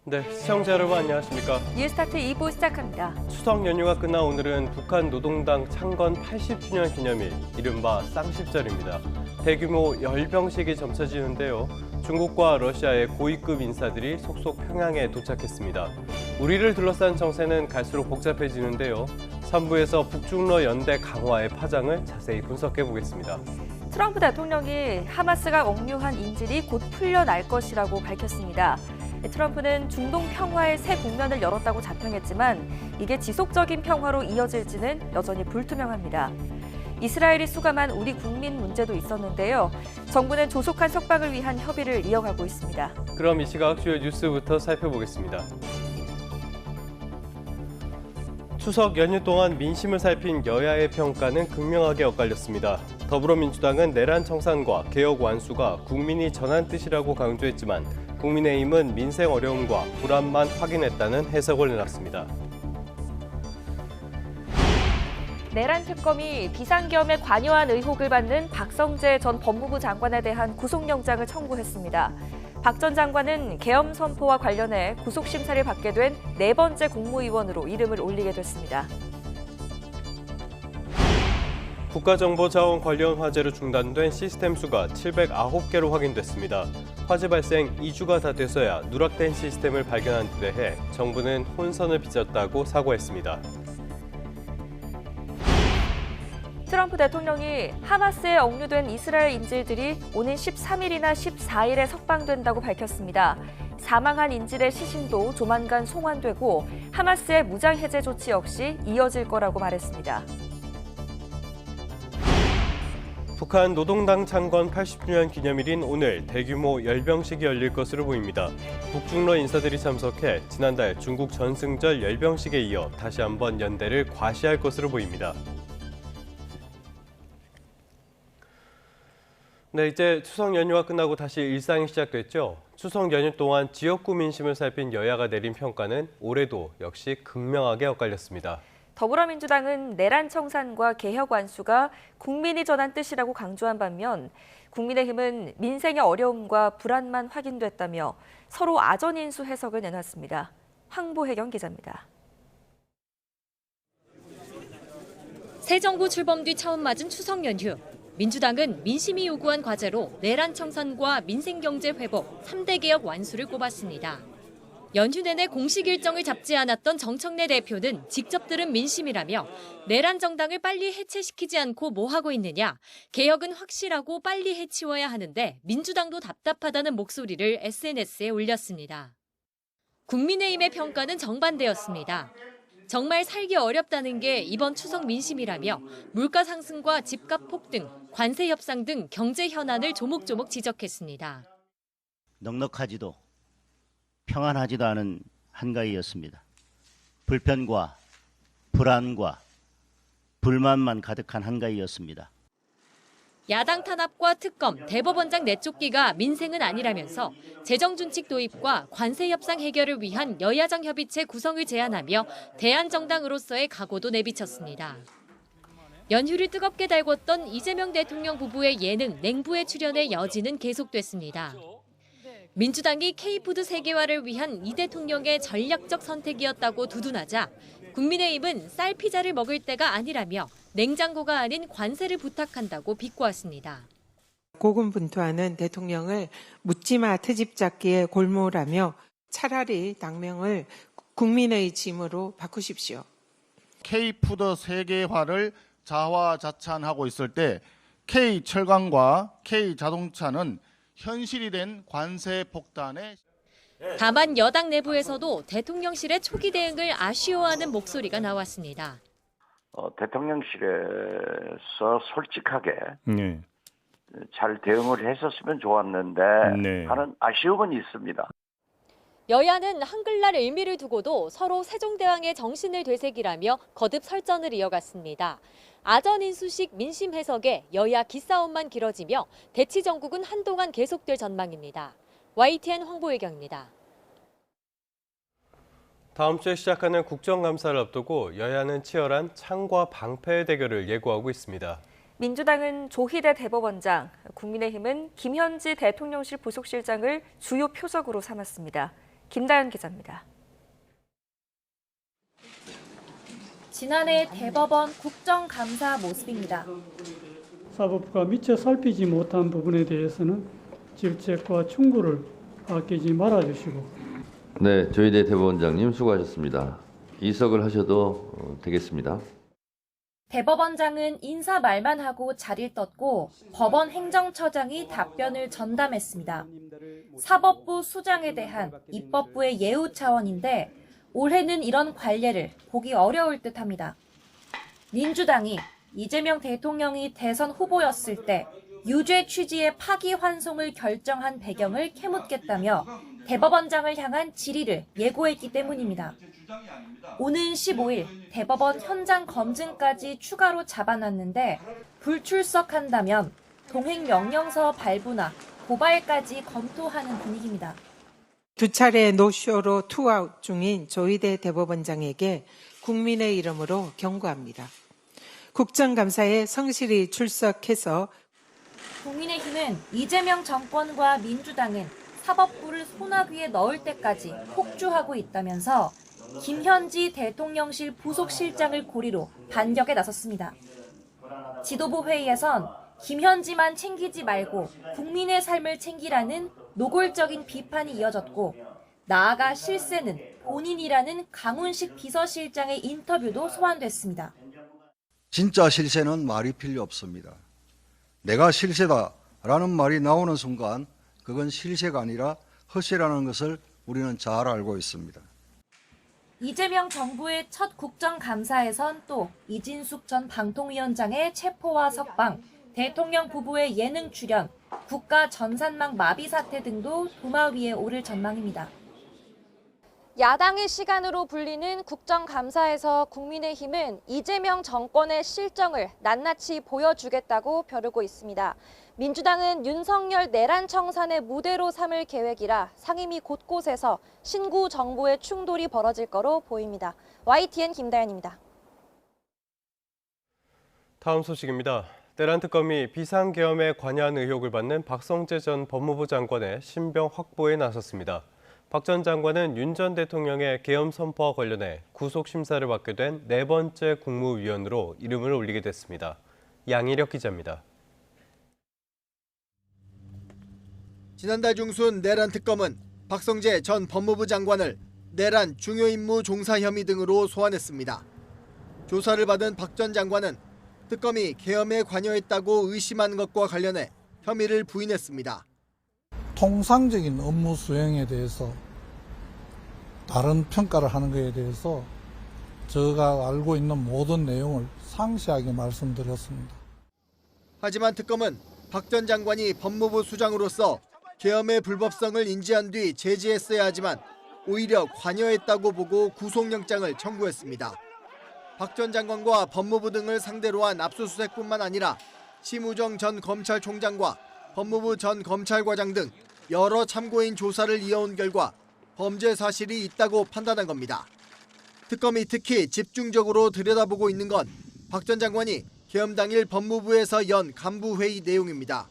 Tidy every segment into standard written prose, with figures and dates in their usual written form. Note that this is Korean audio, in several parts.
네, 시청자 여러분 안녕하십니까? 뉴스타트 2부 시작합니다. 추석 연휴가 끝나 오늘은 북한 노동당 창건 80주년 기념일, 이른바 쌍십절입니다. 대규모 열병식이 점쳐지는데요. 중국과 러시아의 고위급 인사들이 속속 평양에 도착했습니다. 우리를 둘러싼 정세는 갈수록 복잡해지는데요. 3부에서 북중러 연대 강화의 파장을 자세히 분석해 보겠습니다. 트럼프 대통령이 하마스가 억류한 인질이 곧 풀려날 것이라고 밝혔습니다. 트럼프는 중동 평화의 새 국면을 열었다고 자평했지만 이게 지속적인 평화로 이어질지는 여전히 불투명합니다. 이스라엘이 수감한 우리 국민 문제도 있었는데요. 정부는 조속한 석방을 위한 협의를 이어가고 있습니다. 그럼 이 시각 주요 뉴스부터 살펴보겠습니다. 추석 연휴 동안 민심을 살핀 여야의 평가는 극명하게 엇갈렸습니다. 더불어민주당은 내란 청산과 개혁 완수가 국민이 전한 뜻이라고 강조했지만 국민의힘은 민생 어려움과 불안만 확인했다는 해석을 내놨습니다. 내란 특검이 비상계엄에 관여한 의혹을 받는 박성재 전 법무부 장관에 대한 구속영장을 청구했습니다. 박 전 장관은 계엄 선포와 관련해 구속심사를 받게 된 네 번째 국무위원으로 이름을 올리게 됐습니다. 국가정보자원 관련 화재로 중단된 시스템 수가 709개로 확인됐습니다. 화재 발생 2주가 다 돼서야 누락된 시스템을 발견한 데 대해 정부는 혼선을 빚었다고 사과했습니다. 트럼프 대통령이 하마스에 억류된 이스라엘 인질들이 오는 13일이나 14일에 석방된다고 밝혔습니다. 사망한 인질의 시신도 조만간 송환되고 하마스의 무장 해제 조치 역시 이어질 거라고 말했습니다. 북한 노동당 창건 80주년 기념일인 오늘 대규모 열병식이 열릴 것으로 보입니다. 북중러 인사들이 참석해 지난달 중국 전승절 열병식에 이어 다시 한번 연대를 과시할 것으로 보입니다. 네, 이제 추석 연휴가 끝나고 다시 일상이 시작됐죠. 추석 연휴 동안 지역구 민심을 살핀 여야가 내린 평가는 올해도 역시 극명하게 엇갈렸습니다. 더불어민주당은 내란 청산과 개혁 완수가 국민이 전한 뜻이라고 강조한 반면 국민의힘은 민생의 어려움과 불안만 확인됐다며 서로 아전인수 해석을 내놨습니다. 황보혜경 기자입니다. 새 정부 출범 뒤 처음 맞은 추석 연휴. 민주당은 민심이 요구한 과제로 내란 청산과 민생경제 회복, 3대 개혁 완수를 꼽았습니다. 연휴 내내 공식 일정을 잡지 않았던 정청래 대표는 직접 들은 민심이라며 내란 정당을 빨리 해체시키지 않고 뭐 하고 있느냐, 개혁은 확실하고 빨리 해치워야 하는데 민주당도 답답하다는 목소리를 SNS에 올렸습니다. 국민의힘의 평가는 정반대였습니다. 정말 살기 어렵다는 게 이번 추석 민심이라며 물가 상승과 집값 폭등, 관세 협상 등 경제 현안을 조목조목 지적했습니다. 넉넉하지도 평안하지도 않은 한가위였습니다. 불편과 불안과 불만만 가득한 한가위였습니다. 야당 탄압과 특검, 대법원장 내쫓기가 민생은 아니라면서 재정준칙 도입과 관세 협상 해결을 위한 여야정 협의체 구성을 제안하며 대한정당으로서의 각오도 내비쳤습니다. 연휴를 뜨겁게 달궜던 이재명 대통령 부부의 예능 냉부의 출연의 여지는 계속됐습니다. 민주당이 K푸드 세계화를 위한 이 대통령의 전략적 선택이었다고 두둔하자 국민의힘은 쌀 피자를 먹을 때가 아니라며 냉장고가 아닌 관세를 부탁한다고 비꼬았습니다. 고군분투하는 대통령을 묻지마 트집잡기에 골몰하며 차라리 당명을 국민의 짐으로 바꾸십시오. K푸드 세계화를 자화자찬하고 있을 때 K철강과 K자동차는 현실이 된 관세 폭탄에 다만 여당 내부에서도 대통령실의 초기 대응을 아쉬워하는 목소리가 나왔습니다. 대통령실에서 솔직하게 네. 잘 대응을 했었으면 좋았는데 네. 하는 아쉬움은 있습니다. 여야는 한글날 의미를 두고도 서로 세종대왕의 정신을 되새기라며 거듭 설전을 이어갔습니다. 아전인수식 민심 해석에 여야 기싸움만 길어지며 대치 정국은 한동안 계속될 전망입니다. YTN 황보혜경입니다. 다음 주에 시작하는 국정감사를 앞두고 여야는 치열한 창과 방패의 대결을 예고하고 있습니다. 민주당은 조희대 대법원장, 국민의힘은 김현지 대통령실 부속실장을 주요 표적으로 삼았습니다. 김다연 기자입니다. 지난해 대법원 국정감사 모습입니다. 사법부가 미처 살피지 못한 부분에 대해서는 질책과 충고를 아끼지 말아주시고. 네, 조희대 대법원장님 수고하셨습니다. 이석을 하셔도 되겠습니다. 대법원장은 인사 말만 하고 자리를 떴고 법원 행정처장이 답변을 전담했습니다. 사법부 수장에 대한 입법부의 예우 차원인데 올해는 이런 관례를 보기 어려울 듯합니다. 민주당이 이재명 대통령이 대선 후보였을 때 유죄 취지의 파기환송을 결정한 배경을 캐묻겠다며 대법원장을 향한 질의를 예고했기 때문입니다. 오는 15일 대법원 현장 검증까지 추가로 잡아놨는데 불출석한다면 동행명령서 발부나 고발까지 검토하는 분위기입니다. 두 차례 노쇼로 투아웃 중인 조희대 대법원장에게 국민의 이름으로 경고합니다. 국정감사에 성실히 출석해서 국민의힘은 이재명 정권과 민주당은 사법부를 소나귀에 넣을 때까지 폭주하고 있다면서 김현지 대통령실 부속실장을 고리로 반격에 나섰습니다. 지도부 회의에선 김현지만 챙기지 말고 국민의 삶을 챙기라는 노골적인 비판이 이어졌고 나아가 실세는 본인이라는 강훈식 비서실장의 인터뷰도 소환됐습니다. 진짜 실세는 말이 필요 없습니다. 내가 실세다라는 말이 나오는 순간 그건 실세가 아니라 허세라는 것을 우리는 잘 알고 있습니다. 이재명 정부의 첫 국정감사에선 또 이진숙 전 방통위원장의 체포와 석방, 대통령 부부의 예능 출연, 국가 전산망 마비 사태 등도 도마 위에 오를 전망입니다. 야당의 시간으로 불리는 국정감사에서 국민의힘은 이재명 정권의 실정을 낱낱이 보여주겠다고 벼르고 있습니다. 민주당은 윤석열 내란 청산의 무대로 삼을 계획이라 상임위 곳곳에서 신구 정부의 충돌이 벌어질 거로 보입니다. YTN 김다연입니다. 다음 소식입니다. 내란 특검이 비상계엄에 관여한 의혹을 받는 박성재 전 법무부 장관의 신병 확보에 나섰습니다. 박 전 장관은 윤 전 대통령의 계엄 선포와 관련해 구속 심사를 받게 된 네 번째 국무위원으로 이름을 올리게 됐습니다. 양희력 기자입니다. 지난달 중순 내란 특검은 박성재 전 법무부 장관을 내란 중요 임무 종사 혐의 등으로 소환했습니다. 조사를 받은 박 전 장관은 특검이 계엄에 관여했다고 의심한 것과 관련해 혐의를 부인했습니다. 통상적인 업무 수행에 대해서 다른 평가를 하는 것에 대해서 제가 알고 있는 모든 내용을 상세하게 말씀드렸습니다. 하지만 특검은 박 전 장관이 법무부 수장으로서 계엄의 불법성을 인지한 뒤 제지했어야 하지만 오히려 관여했다고 보고 구속영장을 청구했습니다. 박 전 장관과 법무부 등을 상대로 한 압수수색뿐만 아니라 심우정 전 검찰총장과 법무부 전 검찰과장 등 여러 참고인 조사를 이어온 결과 범죄 사실이 있다고 판단한 겁니다. 특검이 특히 집중적으로 들여다보고 있는 건 박 전 장관이 계엄 당일 법무부에서 연 간부회의 내용입니다.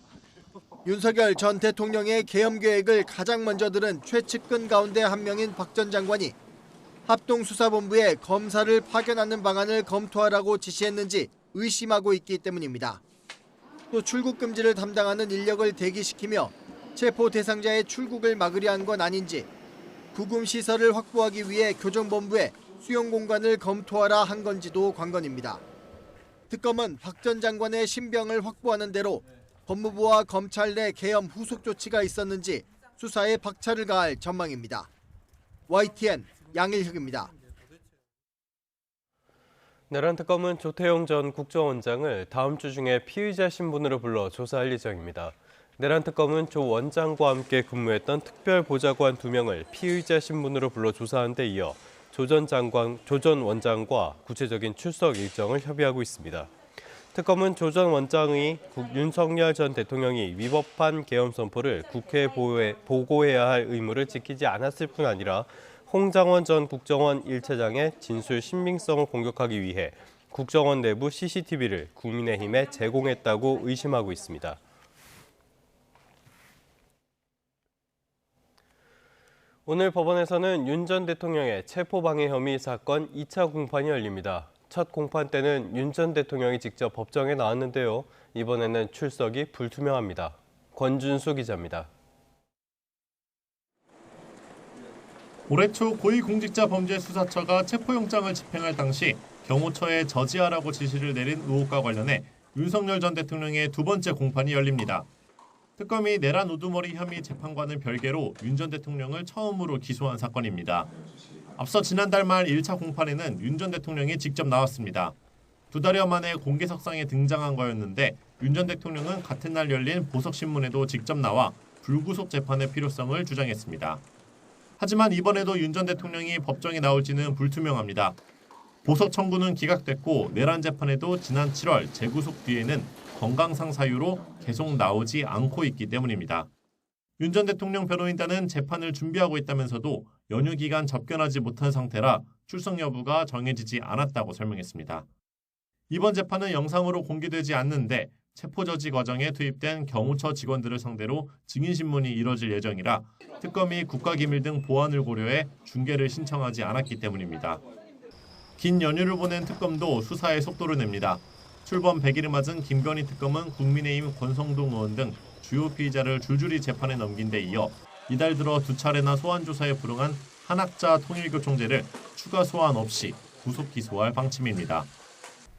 윤석열 전 대통령의 계엄 계획을 가장 먼저 들은 최측근 가운데 한 명인 박 전 장관이 합동수사본부에 검사를 파견하는 방안을 검토하라고 지시했는지 의심하고 있기 때문입니다. 또 출국 금지를 담당하는 인력을 대기시키며 체포 대상자의 출국을 막으려 한 건 아닌지 구금 시설을 확보하기 위해 교정본부에 수용 공간을 검토하라 한 건지도 관건입니다. 특검은 박 전 장관의 신병을 확보하는 대로 법무부와 검찰 내 계엄 후속 조치가 있었는지 수사에 박차를 가할 전망입니다. YTN 양일혁입니다. 내란 특검은 조태용 전 국정원장을 다음 주 중에 피의자 신분으로 불러 조사할 예정입니다. 내란 특검은 조 원장과 함께 근무했던 특별보좌관 2명을 피의자 신분으로 불러 조사한 데 이어 조 전 원장과 구체적인 출석 일정을 협의하고 있습니다. 특검은 조 전 원장의 윤석열 전 대통령이 위법한 계엄 선포를 국회에 보고해야 할 의무를 지키지 않았을 뿐 아니라 홍장원 전 국정원 1차장의 진술 신빙성을 공격하기 위해 국정원 내부 CCTV를 국민의힘에 제공했다고 의심하고 있습니다. 오늘 법원에서는 윤 전 대통령의 체포방해 혐의 사건 2차 공판이 열립니다. 첫 공판 때는 윤 전 대통령이 직접 법정에 나왔는데요. 이번에는 출석이 불투명합니다. 권준수 기자입니다. 올해 초 고위공직자범죄수사처가 체포영장을 집행할 당시 경호처에 저지하라고 지시를 내린 의혹과 관련해 윤석열 전 대통령의 두 번째 공판이 열립니다. 특검이 내란 우두머리 혐의 재판과는 별개로 윤 전 대통령을 처음으로 기소한 사건입니다. 앞서 지난달 말 1차 공판에는 윤 전 대통령이 직접 나왔습니다. 2달여 만에 공개석상에 등장한 거였는데 윤 전 대통령은 같은 날 열린 보석신문에도 직접 나와 불구속 재판의 필요성을 주장했습니다. 하지만 이번에도 윤 전 대통령이 법정에 나올지는 불투명합니다. 보석 청구는 기각됐고 내란 재판에도 지난 7월 재구속 뒤에는 건강상 사유로 계속 나오지 않고 있기 때문입니다. 윤 전 대통령 변호인단은 재판을 준비하고 있다면서도 연휴 기간 접견하지 못한 상태라 출석 여부가 정해지지 않았다고 설명했습니다. 이번 재판은 영상으로 공개되지 않는데 체포 저지 과정에 투입된 경호처 직원들을 상대로 증인신문이 이뤄질 예정이라 특검이 국가기밀 등 보안을 고려해 중계를 신청하지 않았기 때문입니다. 긴 연휴를 보낸 특검도 수사에 속도를 냅니다. 출범 100일을 맞은 김건희 특검은 국민의힘 권성동 의원 등 주요 피의자를 줄줄이 재판에 넘긴 데 이어 이달 들어 2차례나 소환조사에 불응한 한학자 통일교총재를 추가 소환 없이 구속 기소할 방침입니다.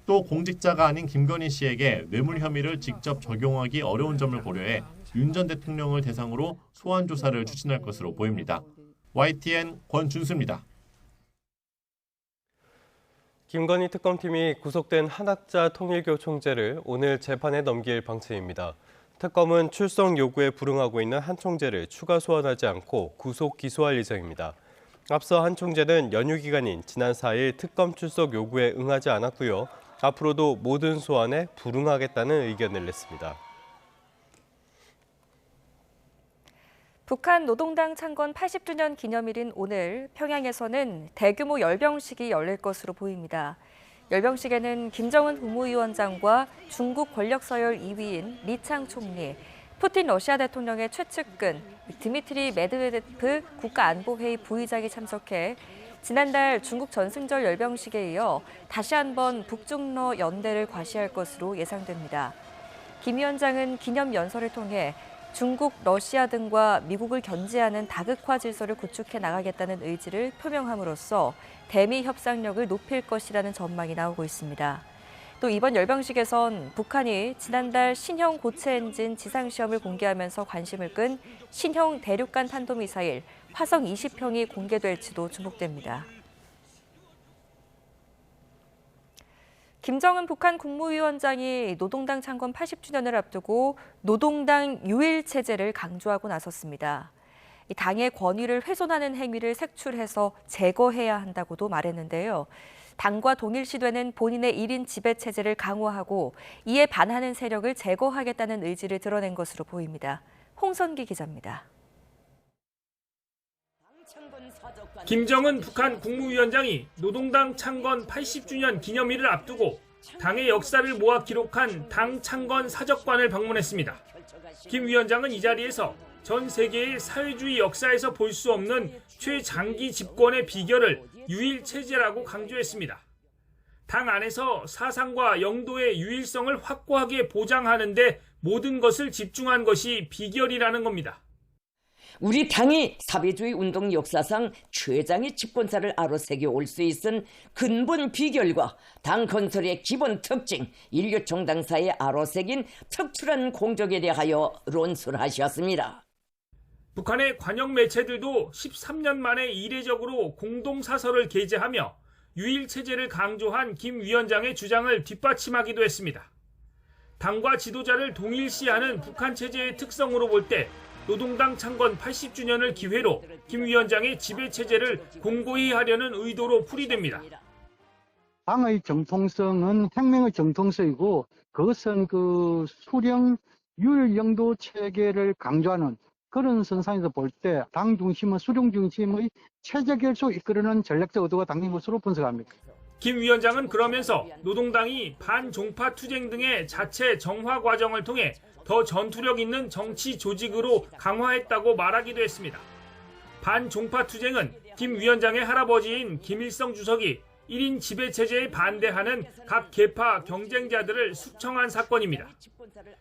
또 공직자가 아닌 김건희 씨에게 뇌물 혐의를 직접 적용하기 어려운 점을 고려해 윤 전 대통령을 대상으로 소환 조사를 추진할 것으로 보입니다. YTN 권준수입니다. 김건희 특검팀이 구속된 한학자 통일교 총재를 오늘 재판에 넘길 방침입니다. 특검은 출석 요구에 불응하고 있는 한 총재를 추가 소환하지 않고 구속 기소할 예정입니다. 앞서 한 총재는 연휴 기간인 지난 4일 특검 출석 요구에 응하지 않았고요. 앞으로도 모든 소환에 불응하겠다는 의견을 냈습니다. 북한 노동당 창건 80주년 기념일인 오늘 평양에서는 대규모 열병식이 열릴 것으로 보입니다. 열병식에는 김정은 국무위원장과 중국 권력서열 2위인 리창 총리, 푸틴 러시아 대통령의 최측근 드미트리 메드베데프 국가안보회의 부의장이 참석해 지난달 중국 전승절 열병식에 이어 다시 한번 북중러 연대를 과시할 것으로 예상됩니다. 김 위원장은 기념 연설을 통해 중국, 러시아 등과 미국을 견제하는 다극화 질서를 구축해 나가겠다는 의지를 표명함으로써 대미 협상력을 높일 것이라는 전망이 나오고 있습니다. 또 이번 열병식에선 북한이 지난달 신형 고체 엔진 지상시험을 공개하면서 관심을 끈 신형 대륙간 탄도미사일 화성 20형이 공개될지도 주목됩니다. 김정은 북한 국무위원장이 노동당 창건 80주년을 앞두고 노동당 유일 체제를 강조하고 나섰습니다. 당의 권위를 훼손하는 행위를 색출해서 제거해야 한다고도 말했는데요. 당과 동일시되는 본인의 1인 지배 체제를 강화하고 이에 반하는 세력을 제거하겠다는 의지를 드러낸 것으로 보입니다. 홍선기 기자입니다. 김정은 북한 국무위원장이 노동당 창건 80주년 기념일을 앞두고 당의 역사를 모아 기록한 당 창건 사적관을 방문했습니다. 김 위원장은 이 자리에서 전 세계의 사회주의 역사에서 볼 수 없는 최장기 집권의 비결을 유일체제라고 강조했습니다. 당 안에서 사상과 영도의 유일성을 확고하게 보장하는 데 모든 것을 집중한 것이 비결이라는 겁니다. 우리 당이 사회주의 운동 역사상 최장의 집권사를 아로새겨 올 수 있은 근본 비결과 당 건설의 기본 특징, 인류 정당사에 아로새긴 특출한 공적에 대하여 논술하셨습니다. 북한의 관영 매체들도 13년 만에 이례적으로 공동사설을 게재하며 유일체제를 강조한 김 위원장의 주장을 뒷받침하기도 했습니다. 당과 지도자를 동일시하는 북한 체제의 특성으로 볼 때 노동당 창건 80주년을 기회로 김 위원장의 지배체제를 공고히 하려는 의도로 풀이됩니다. 당의 정통성은 혁명의 정통성이고 그것은 그 수령 유일영도 체계를 강조하는 그런 선상에서 볼 때 당 중심은 수령 중심의 체제 결속 이끌어내는 전략적 의도가 담긴 것으로 분석합니다. 김 위원장은 그러면서 노동당이 반종파 투쟁 등의 자체 정화 과정을 통해 더 전투력 있는 정치 조직으로 강화했다고 말하기도 했습니다. 반종파 투쟁은 김 위원장의 할아버지인 김일성 주석이 1인 지배체제에 반대하는 각 계파 경쟁자들을 숙청한 사건입니다.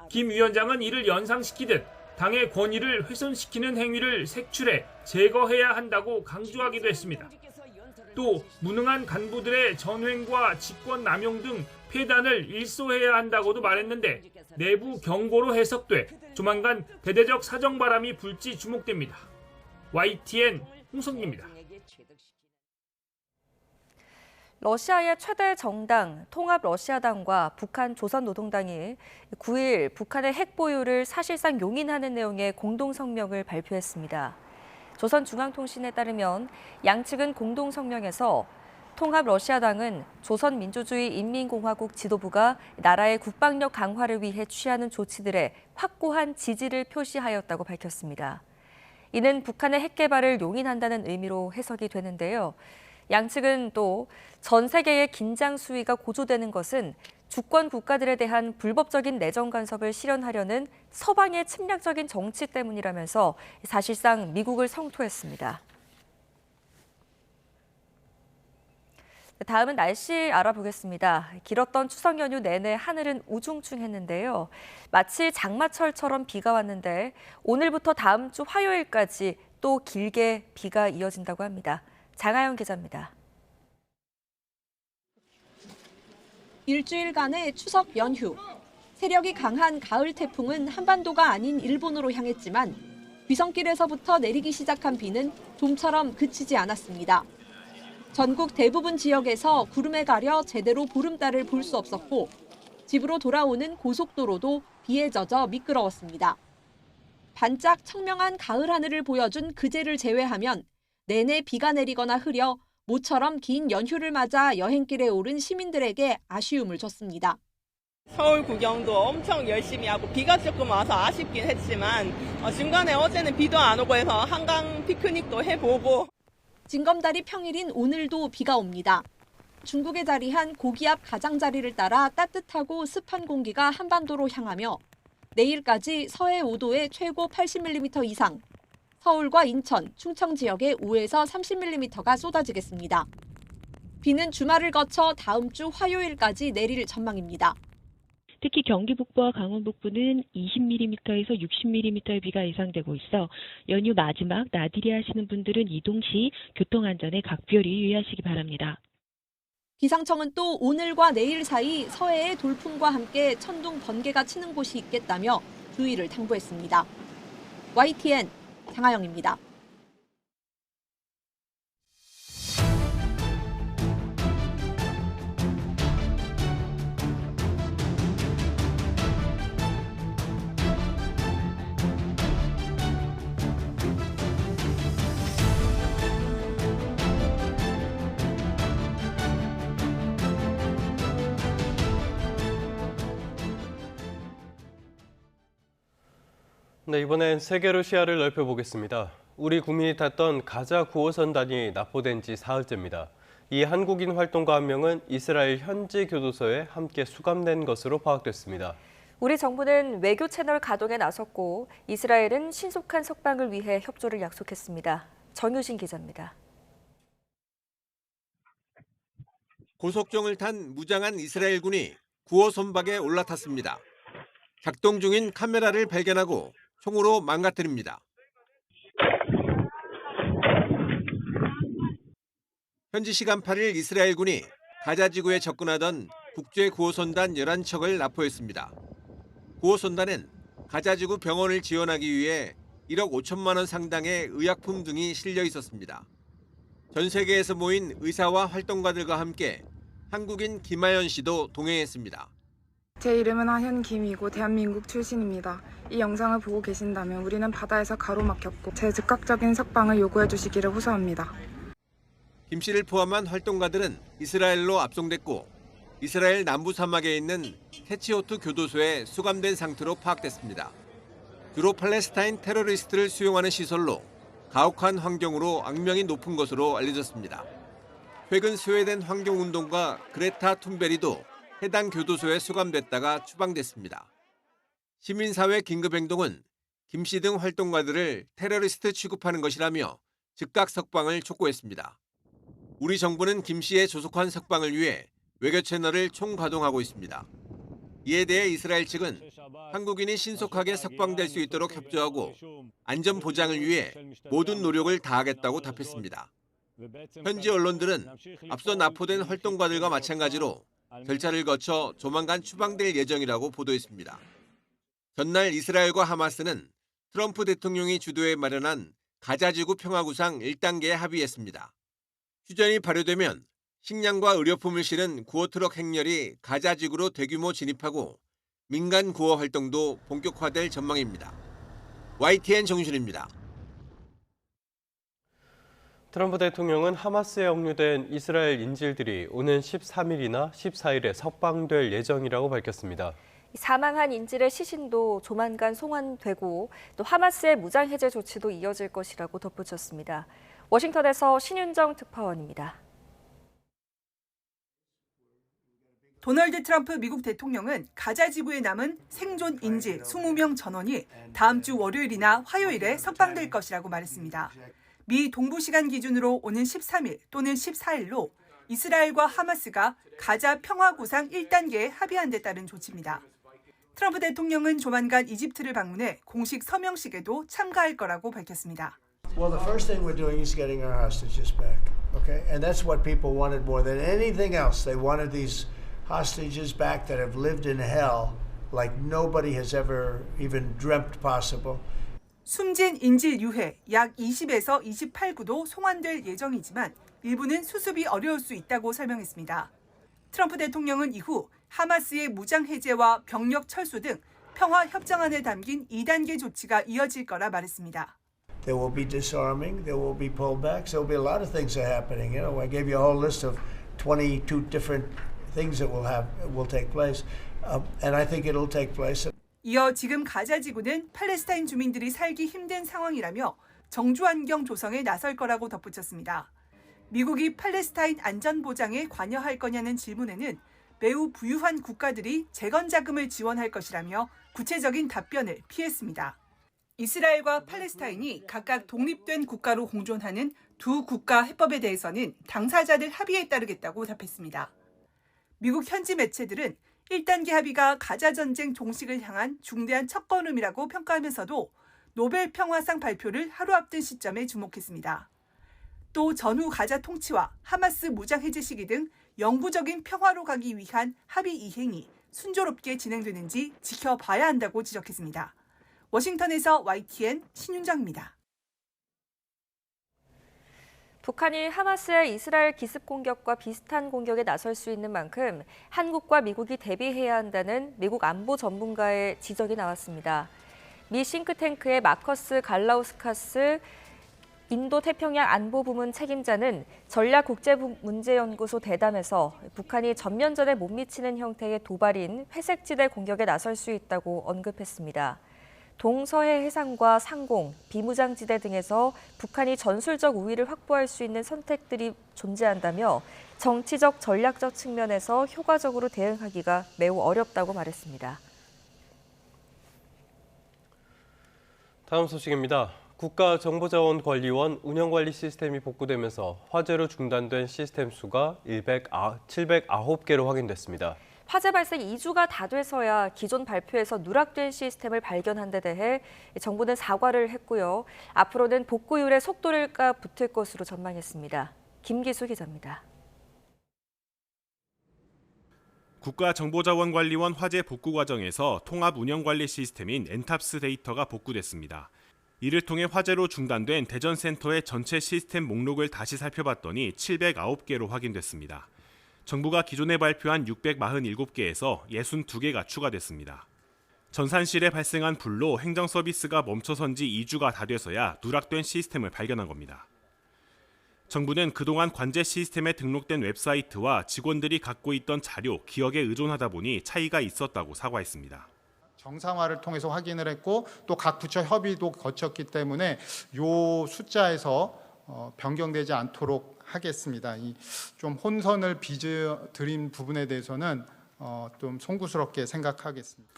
김 위원장은 이를 연상시키듯 당의 권위를 훼손시키는 행위를 색출해 제거해야 한다고 강조하기도 했습니다. 또 무능한 간부들의 전횡과 직권 남용 등 폐단을 일소해야 한다고도 말했는데 내부 경고로 해석돼 조만간 대대적 사정바람이 불지 주목됩니다. YTN 홍성기입니다. 러시아의 최대 정당 통합러시아당과 북한 조선노동당이 9일 북한의 핵 보유를 사실상 용인하는 내용의 공동성명을 발표했습니다. 조선중앙통신에 따르면 양측은 공동성명에서 통합러시아당은 조선민주주의인민공화국 지도부가 나라의 국방력 강화를 위해 취하는 조치들에 확고한 지지를 표시하였다고 밝혔습니다. 이는 북한의 핵 개발을 용인한다는 의미로 해석이 되는데요. 양측은 또 전 세계의 긴장 수위가 고조되는 것은 주권 국가들에 대한 불법적인 내정 간섭을 실현하려는 서방의 침략적인 정치 때문이라면서 사실상 미국을 성토했습니다. 다음은 날씨 알아보겠습니다. 길었던 추석 연휴 내내 하늘은 우중충했는데요. 마치 장마철처럼 비가 왔는데 오늘부터 다음 주 화요일까지 또 길게 비가 이어진다고 합니다. 장하영 기자입니다. 일주일간의 추석 연휴. 세력이 강한 가을 태풍은 한반도가 아닌 일본으로 향했지만 귀성길에서부터 내리기 시작한 비는 좀처럼 그치지 않았습니다. 전국 대부분 지역에서 구름에 가려 제대로 보름달을 볼 수 없었고 집으로 돌아오는 고속도로도 비에 젖어 미끄러웠습니다. 반짝 청명한 가을 하늘을 보여준 그제를 제외하면 내내 비가 내리거나 흐려 모처럼 긴 연휴를 맞아 여행길에 오른 시민들에게 아쉬움을 줬습니다. 서울 구경도 엄청 열심히 하고 비가 조금 와서 아쉽긴 했지만 중간에 어제는 비도 안 오고 해서 한강 피크닉도 해보고. 징검다리 평일인 오늘도 비가 옵니다. 중국에 자리한 고기압 가장자리를 따라 따뜻하고 습한 공기가 한반도로 향하며 내일까지 서해 5도에 최고 80mm 이상, 서울과 인천, 충청 지역에 5에서 30mm가 쏟아지겠습니다. 비는 주말을 거쳐 다음 주 화요일까지 내릴 전망입니다. 특히 경기 북부와 강원 북부는 20mm에서 60mm의 비가 예상되고 있어 연휴 마지막 나들이 하시는 분들은 이동 시 교통안전에 각별히 유의하시기 바랍니다. 기상청은 또 오늘과 내일 사이 서해에 돌풍과 함께 천둥, 번개가 치는 곳이 있겠다며 주의를 당부했습니다. YTN 장하영입니다. 네, 이번엔 세계로 시야를 넓혀보겠습니다. 우리 국민이 탔던 가자 9호선단이 납포된 지 사흘째입니다. 이 한국인 활동가 한 명은 이스라엘 현지 교도소에 함께 수감된 것으로 파악됐습니다. 우리 정부는 외교 채널 가동에 나섰고 이스라엘은 신속한 석방을 위해 협조를 약속했습니다. 정유진 기자입니다. 고속정을 탄 무장한 이스라엘군이 9호 선박에 올라탔습니다. 작동 중인 카메라를 발견하고 총으로 망가뜨립니다. 현지 시간 8일 이스라엘군이 가자 지구에 접근하던 국제 9호선단 11척을 납포했습니다. 9호선단엔 가자 지구 병원을 지원하기 위해 1억 5천만 원 상당의 의약품 등이 실려 있었습니다. 전 세계에서 모인 의사와 활동가들과 함께 한국인 김하연 씨도 동행했습니다. 제 이름은 하현김이고 대한민국 출신입니다. 이 영상을 보고 계신다면 우리는 바다에서 가로막혔고 제 즉각적인 석방을 요구해 주시기를 호소합니다. 김 씨를 포함한 활동가들은 이스라엘로 압송됐고 이스라엘 남부 사막에 있는 케치호트 교도소에 수감된 상태로 파악됐습니다. 주로 팔레스타인 테러리스트를 수용하는 시설로 가혹한 환경으로 악명이 높은 것으로 알려졌습니다. 최근 스웨덴 환경운동가 그레타 툰베리도 해당 교도소에 수감됐다가 추방됐습니다. 시민사회 긴급행동은 김 씨 등 활동가들을 테러리스트 취급하는 것이라며 즉각 석방을 촉구했습니다. 우리 정부는 김 씨의 조속한 석방을 위해 외교 채널을 총가동하고 있습니다. 이에 대해 이스라엘 측은 한국인이 신속하게 석방될 수 있도록 협조하고 안전 보장을 위해 모든 노력을 다하겠다고 답했습니다. 현지 언론들은 앞서 납포된 활동가들과 마찬가지로 절차를 거쳐 조만간 추방될 예정이라고 보도했습니다. 전날 이스라엘과 하마스는 트럼프 대통령이 주도해 마련한 가자지구 평화구상 1단계에 합의했습니다. 휴전이 발효되면 식량과 의료품을 실은 구호트럭 행렬이 가자지구로 대규모 진입하고 민간 구호 활동도 본격화될 전망입니다. YTN 정준입니다. 트럼프 대통령은 하마스에 억류된 이스라엘 인질들이 오는 13일이나 14일에 석방될 예정이라고 밝혔습니다. 사망한 인질의 시신도 조만간 송환되고 또 하마스의 무장해제 조치도 이어질 것이라고 덧붙였습니다. 워싱턴에서 신윤정 특파원입니다. 도널드 트럼프 미국 대통령은 가자 지구에 남은 생존 인질 20명 전원이 다음 주 월요일이나 화요일에 석방될 것이라고 말했습니다. 미 동부 시간 기준으로 오는 13일 또는 14일로 이스라엘과 하마스가 가자 평화구상 1단계에 합의한 데 따른 조치입니다. 트럼프 대통령은 조만간 이집트를 방문해 공식 서명식에도 참가할 거라고 밝혔습니다. Well, the first thing we're doing is getting our hostages back. Okay? And that's what people wanted more than anything else. They wanted these hostages back that have lived in hell like nobody has ever even dreamt possible. 숨진 인질 유해 약 20에서 28구도 송환될 예정이지만 일부는 수습이 어려울 수 있다고 설명했습니다. 트럼프 대통령은 이후 하마스의 무장 해제와 병력 철수 등 평화 협정안에 담긴 2단계 조치가 이어질 거라 말했습니다. There will be disarming, there will be pullbacks, there will be a lot of things that are happening. You know, I gave you a whole list of 22 different things that will take place, and I think it'll take place. 이어 지금 가자 지구는 팔레스타인 주민들이 살기 힘든 상황이라며 정주 환경 조성에 나설 거라고 덧붙였습니다. 미국이 팔레스타인 안전 보장에 관여할 거냐는 질문에는 매우 부유한 국가들이 재건 자금을 지원할 것이라며 구체적인 답변을 피했습니다. 이스라엘과 팔레스타인이 각각 독립된 국가로 공존하는 두 국가 해법에 대해서는 당사자들 합의에 따르겠다고 답했습니다. 미국 현지 매체들은 1단계 합의가 가자 전쟁 종식을 향한 중대한 첫걸음이라고 평가하면서도 노벨 평화상 발표를 하루 앞둔 시점에 주목했습니다. 또 전후 가자 통치와 하마스 무장 해제 시기 등 영구적인 평화로 가기 위한 합의 이행이 순조롭게 진행되는지 지켜봐야 한다고 지적했습니다. 워싱턴에서 YTN 신윤정입니다. 북한이 하마스의 이스라엘 기습 공격과 비슷한 공격에 나설 수 있는 만큼 한국과 미국이 대비해야 한다는 미국 안보 전문가의 지적이 나왔습니다. 미 싱크탱크의 마커스 갈라우스카스 인도태평양 안보부문 책임자는 전략국제문제연구소 대담에서 북한이 전면전에 못 미치는 형태의 도발인 회색지대 공격에 나설 수 있다고 언급했습니다. 동서해 해상과 상공, 비무장지대 등에서 북한이 전술적 우위를 확보할 수 있는 선택들이 존재한다며 정치적, 전략적 측면에서 효과적으로 대응하기가 매우 어렵다고 말했습니다. 다음 소식입니다. 국가정보자원관리원 운영관리 시스템이 복구되면서 화재로 중단된 시스템 수가 709개로 확인됐습니다. 화재 발생 2주가 다 돼서야 기존 발표에서 누락된 시스템을 발견한 데 대해 정부는 사과를 했고요. 앞으로는 복구율에 속도가 붙을 것으로 전망했습니다. 김기수 기자입니다. 국가정보자원관리원 화재 복구 과정에서 통합 운영관리 시스템인 엔탑스 데이터가 복구됐습니다. 이를 통해 화재로 중단된 대전센터의 전체 시스템 목록을 다시 살펴봤더니 709개로 확인됐습니다. 정부가 기존에 발표한 647개에서 62개가 추가됐습니다. 전산실에 발생한 불로 행정 서비스가 멈춰선 지 2주가 다 돼서야 누락된 시스템을 발견한 겁니다. 정부는 그동안 관제 시스템에 등록된 웹사이트와 직원들이 갖고 있던 자료, 기억에 의존하다 보니 차이가 있었다고 사과했습니다. 정상화를 통해서 확인을 했고 또 각 부처 협의도 거쳤기 때문에 이 숫자에서 변경되지 않도록 하겠습니다. 좀 혼선을 빚어드린 부분에 대해서는 좀 송구스럽게 생각하겠습니다.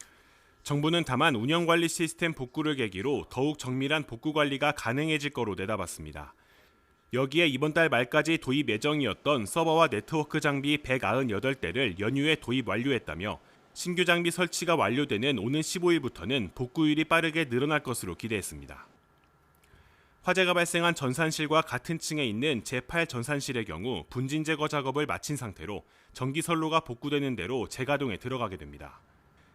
정부는 다만 운영관리 시스템 복구를 계기로 더욱 정밀한 복구 관리가 가능해질 거로 내다봤습니다. 여기에 이번 달 말까지 도입 예정이었던 서버와 네트워크 장비 198대를 연휴에 도입 완료했다며 신규 장비 설치가 완료되는 오는 15일부터는 복구율이 빠르게 늘어날 것으로 기대했습니다. 화재가 발생한 전산실과 같은 층에 있는 제8 전산실의 경우 분진 제거 작업을 마친 상태로 전기 선로가 복구되는 대로 재가동에 들어가게 됩니다.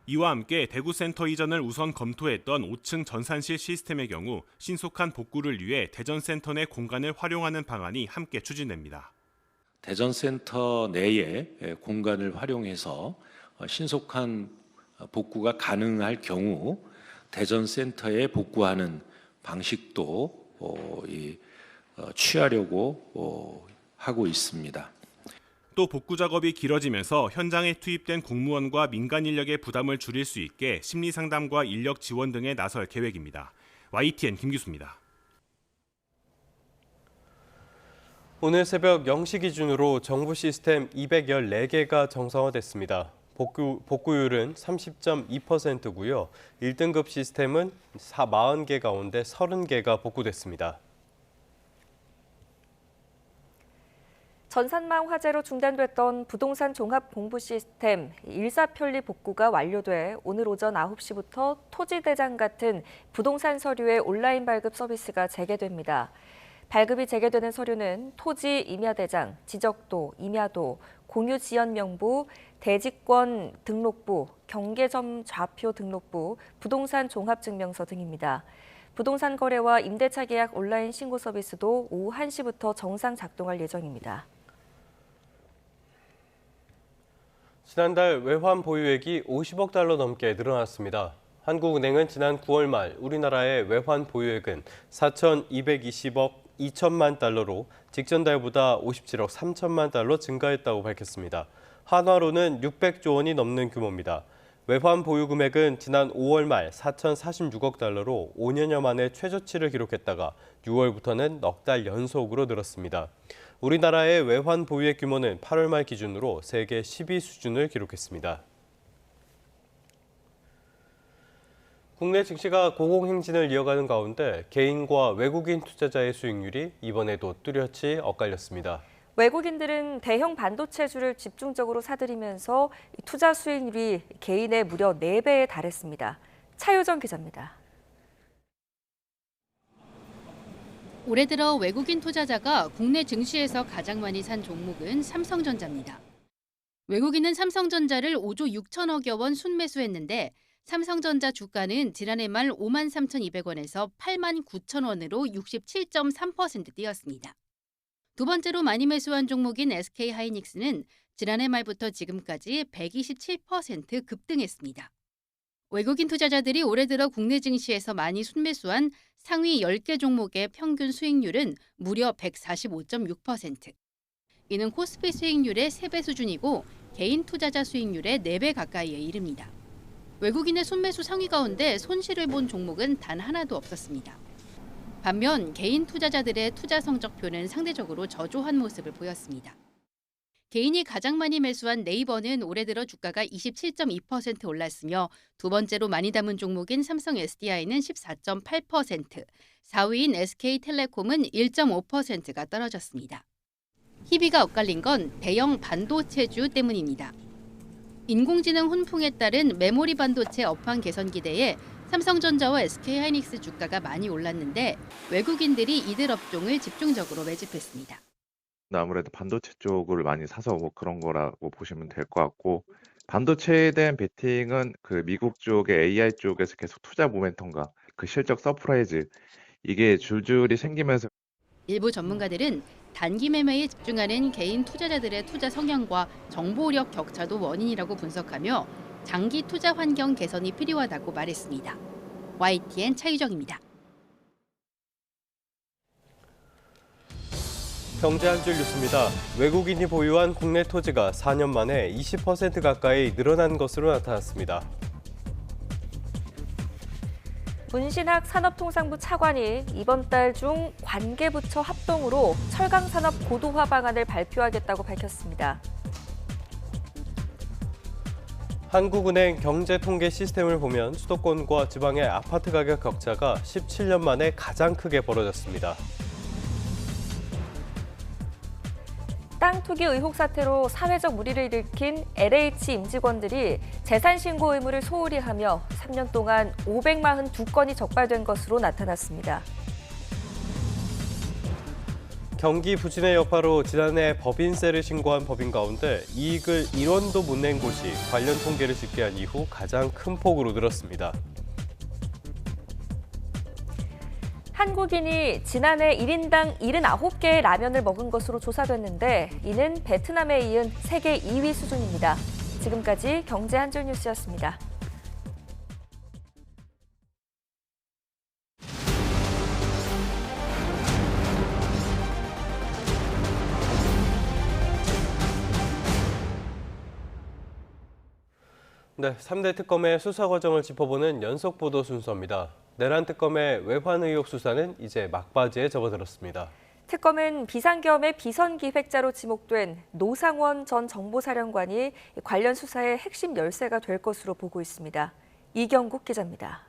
이와 함께 대구센터 이전을 우선 검토했던 5층 전산실 시스템의 경우 신속한 복구를 위해 대전센터 내 공간을 활용하는 방안이 함께 추진됩니다. 대전센터 내의 공간을 활용해서 신속한 복구가 가능할 경우 대전센터에 복구하는 방식도 취하려고 하고 있습니다. 또 복구 작업이 길어지면서 현장에 투입된 공무원과 민간 인력의 부담을 줄일 수 있게 심리 상담과 인력 지원 등에 나설 계획입니다. YTN 김규수입니다. 오늘 새벽 0시 기준으로 정부 시스템 214개가 정상화됐습니다. 복구율은 30.2%고요. 1등급 시스템은 40개 가운데 30개가 복구됐습니다. 전산망 화재로 중단됐던 부동산 종합 공부 시스템 일사편리 복구가 완료돼 오늘 오전 9시부터 토지대장 같은 부동산 서류의 온라인 발급 서비스가 재개됩니다. 발급이 재개되는 서류는 토지 임야대장, 지적도, 임야도, 공유지연명부, 대지권 등록부, 경계점 좌표 등록부, 부동산 종합증명서 등입니다. 부동산 거래와 임대차 계약 온라인 신고 서비스도 오후 1시부터 정상 작동할 예정입니다. 지난달 외환 보유액이 50억 달러 넘게 늘어났습니다. 한국은행은 지난 9월 말 우리나라의 외환 보유액은 4,220억 2천만 달러로 직전 달보다 57억 3천만 달러 증가했다고 밝혔습니다. 한화로는 600조 원이 넘는 규모입니다. 외환 보유 금액은 지난 5월 말 4,046억 달러로 5년여 만에 최저치를 기록했다가 6월부터는 넉 달 연속으로 늘었습니다. 우리나라의 외환 보유액 규모는 8월 말 기준으로 세계 10위 수준을 기록했습니다. 국내 증시가 고공행진을 이어가는 가운데 개인과 외국인 투자자의 수익률이 이번에도 뚜렷이 엇갈렸습니다. 외국인들은 대형 반도체주를 집중적으로 사들이면서 투자 수익률이 개인의 무려 4배에 달했습니다. 차유정 기자입니다. 올해 들어 외국인 투자자가 국내 증시에서 가장 많이 산 종목은 삼성전자입니다. 외국인은 삼성전자를 5조 6천억여 원 순매수했는데 삼성전자 주가는 지난해 말 53,200원에서 89,000원으로 67.3% 뛰었습니다. 두 번째로 많이 매수한 종목인 SK하이닉스는 지난해 말부터 지금까지 127% 급등했습니다. 외국인 투자자들이 올해 들어 국내 증시에서 많이 순매수한 상위 10개 종목의 평균 수익률은 무려 145.6%. 이는 코스피 수익률의 3배 수준이고 개인 투자자 수익률의 4배 가까이에 이릅니다. 외국인의 순매수 상위 가운데 손실을 본 종목은 단 하나도 없었습니다. 반면 개인 투자자들의 투자 성적표는 상대적으로 저조한 모습을 보였습니다. 개인이 가장 많이 매수한 네이버는 올해 들어 주가가 27.2% 올랐으며 두 번째로 많이 담은 종목인 삼성 SDI는 14.8%, 4위인 SK텔레콤은 1.5%가 떨어졌습니다. 희비가 엇갈린 건 대형 반도체주 때문입니다. 인공지능 훈풍에 따른 메모리 반도체 업황 개선 기대에 삼성전자와 SK하이닉스 주가가 많이 올랐는데 외국인들이 이들 업종을 집중적으로 매집했습니다. 아무래도 반도체 쪽을 많이 사서 뭐 그런 거라고 보시면 될 것 같고, 반도체에 대한 베팅은 그 미국 쪽의 AI 쪽에서 계속 투자 모멘텀과 그 실적 서프라이즈 이게 줄줄이 생기면서 일부 전문가들은 단기 매매에 집중하는 개인 투자자들의 투자 성향과 정보력 격차도 원인이라고 분석하며 장기 투자 환경 개선이 필요하다고 말했습니다. YTN 차유정입니다. 경제 한 줄 뉴스입니다. 외국인이 보유한 국내 토지가 4년 만에 20% 가까이 늘어난 것으로 나타났습니다. 문신학 산업통상부 차관이 이번 달 중 관계부처 합동으로 철강산업 고도화 방안을 발표하겠다고 밝혔습니다. 한국은행 경제통계 시스템을 보면 수도권과 지방의 아파트 가격 격차가 17년 만에 가장 크게 벌어졌습니다. 땅 투기 의혹 사태로 사회적 물의를 일으킨 LH 임직원들이 재산 신고 의무를 소홀히 하며 3년 동안 542건이 적발된 것으로 나타났습니다. 경기 부진의 여파로 지난해 법인세를 신고한 법인 가운데 이익을 1원도 못 낸 곳이 관련 통계를 집계한 이후 가장 큰 폭으로 늘었습니다. 한국인이 지난해 1인당 79개의 라면을 먹은 것으로 조사됐는데 이는 베트남에 이은 세계 2위 수준입니다. 지금까지 경제 한 줄 뉴스였습니다. 네, 3대 특검의 수사 과정을 짚어보는 연속 보도 순서입니다. 내란 특검의 외환 의혹 수사는 이제 막바지에 접어들었습니다. 특검은 비상계엄의 비선기획자로 지목된 노상원 전 정보사령관이 관련 수사의 핵심 열쇠가 될 것으로 보고 있습니다. 이경국 기자입니다.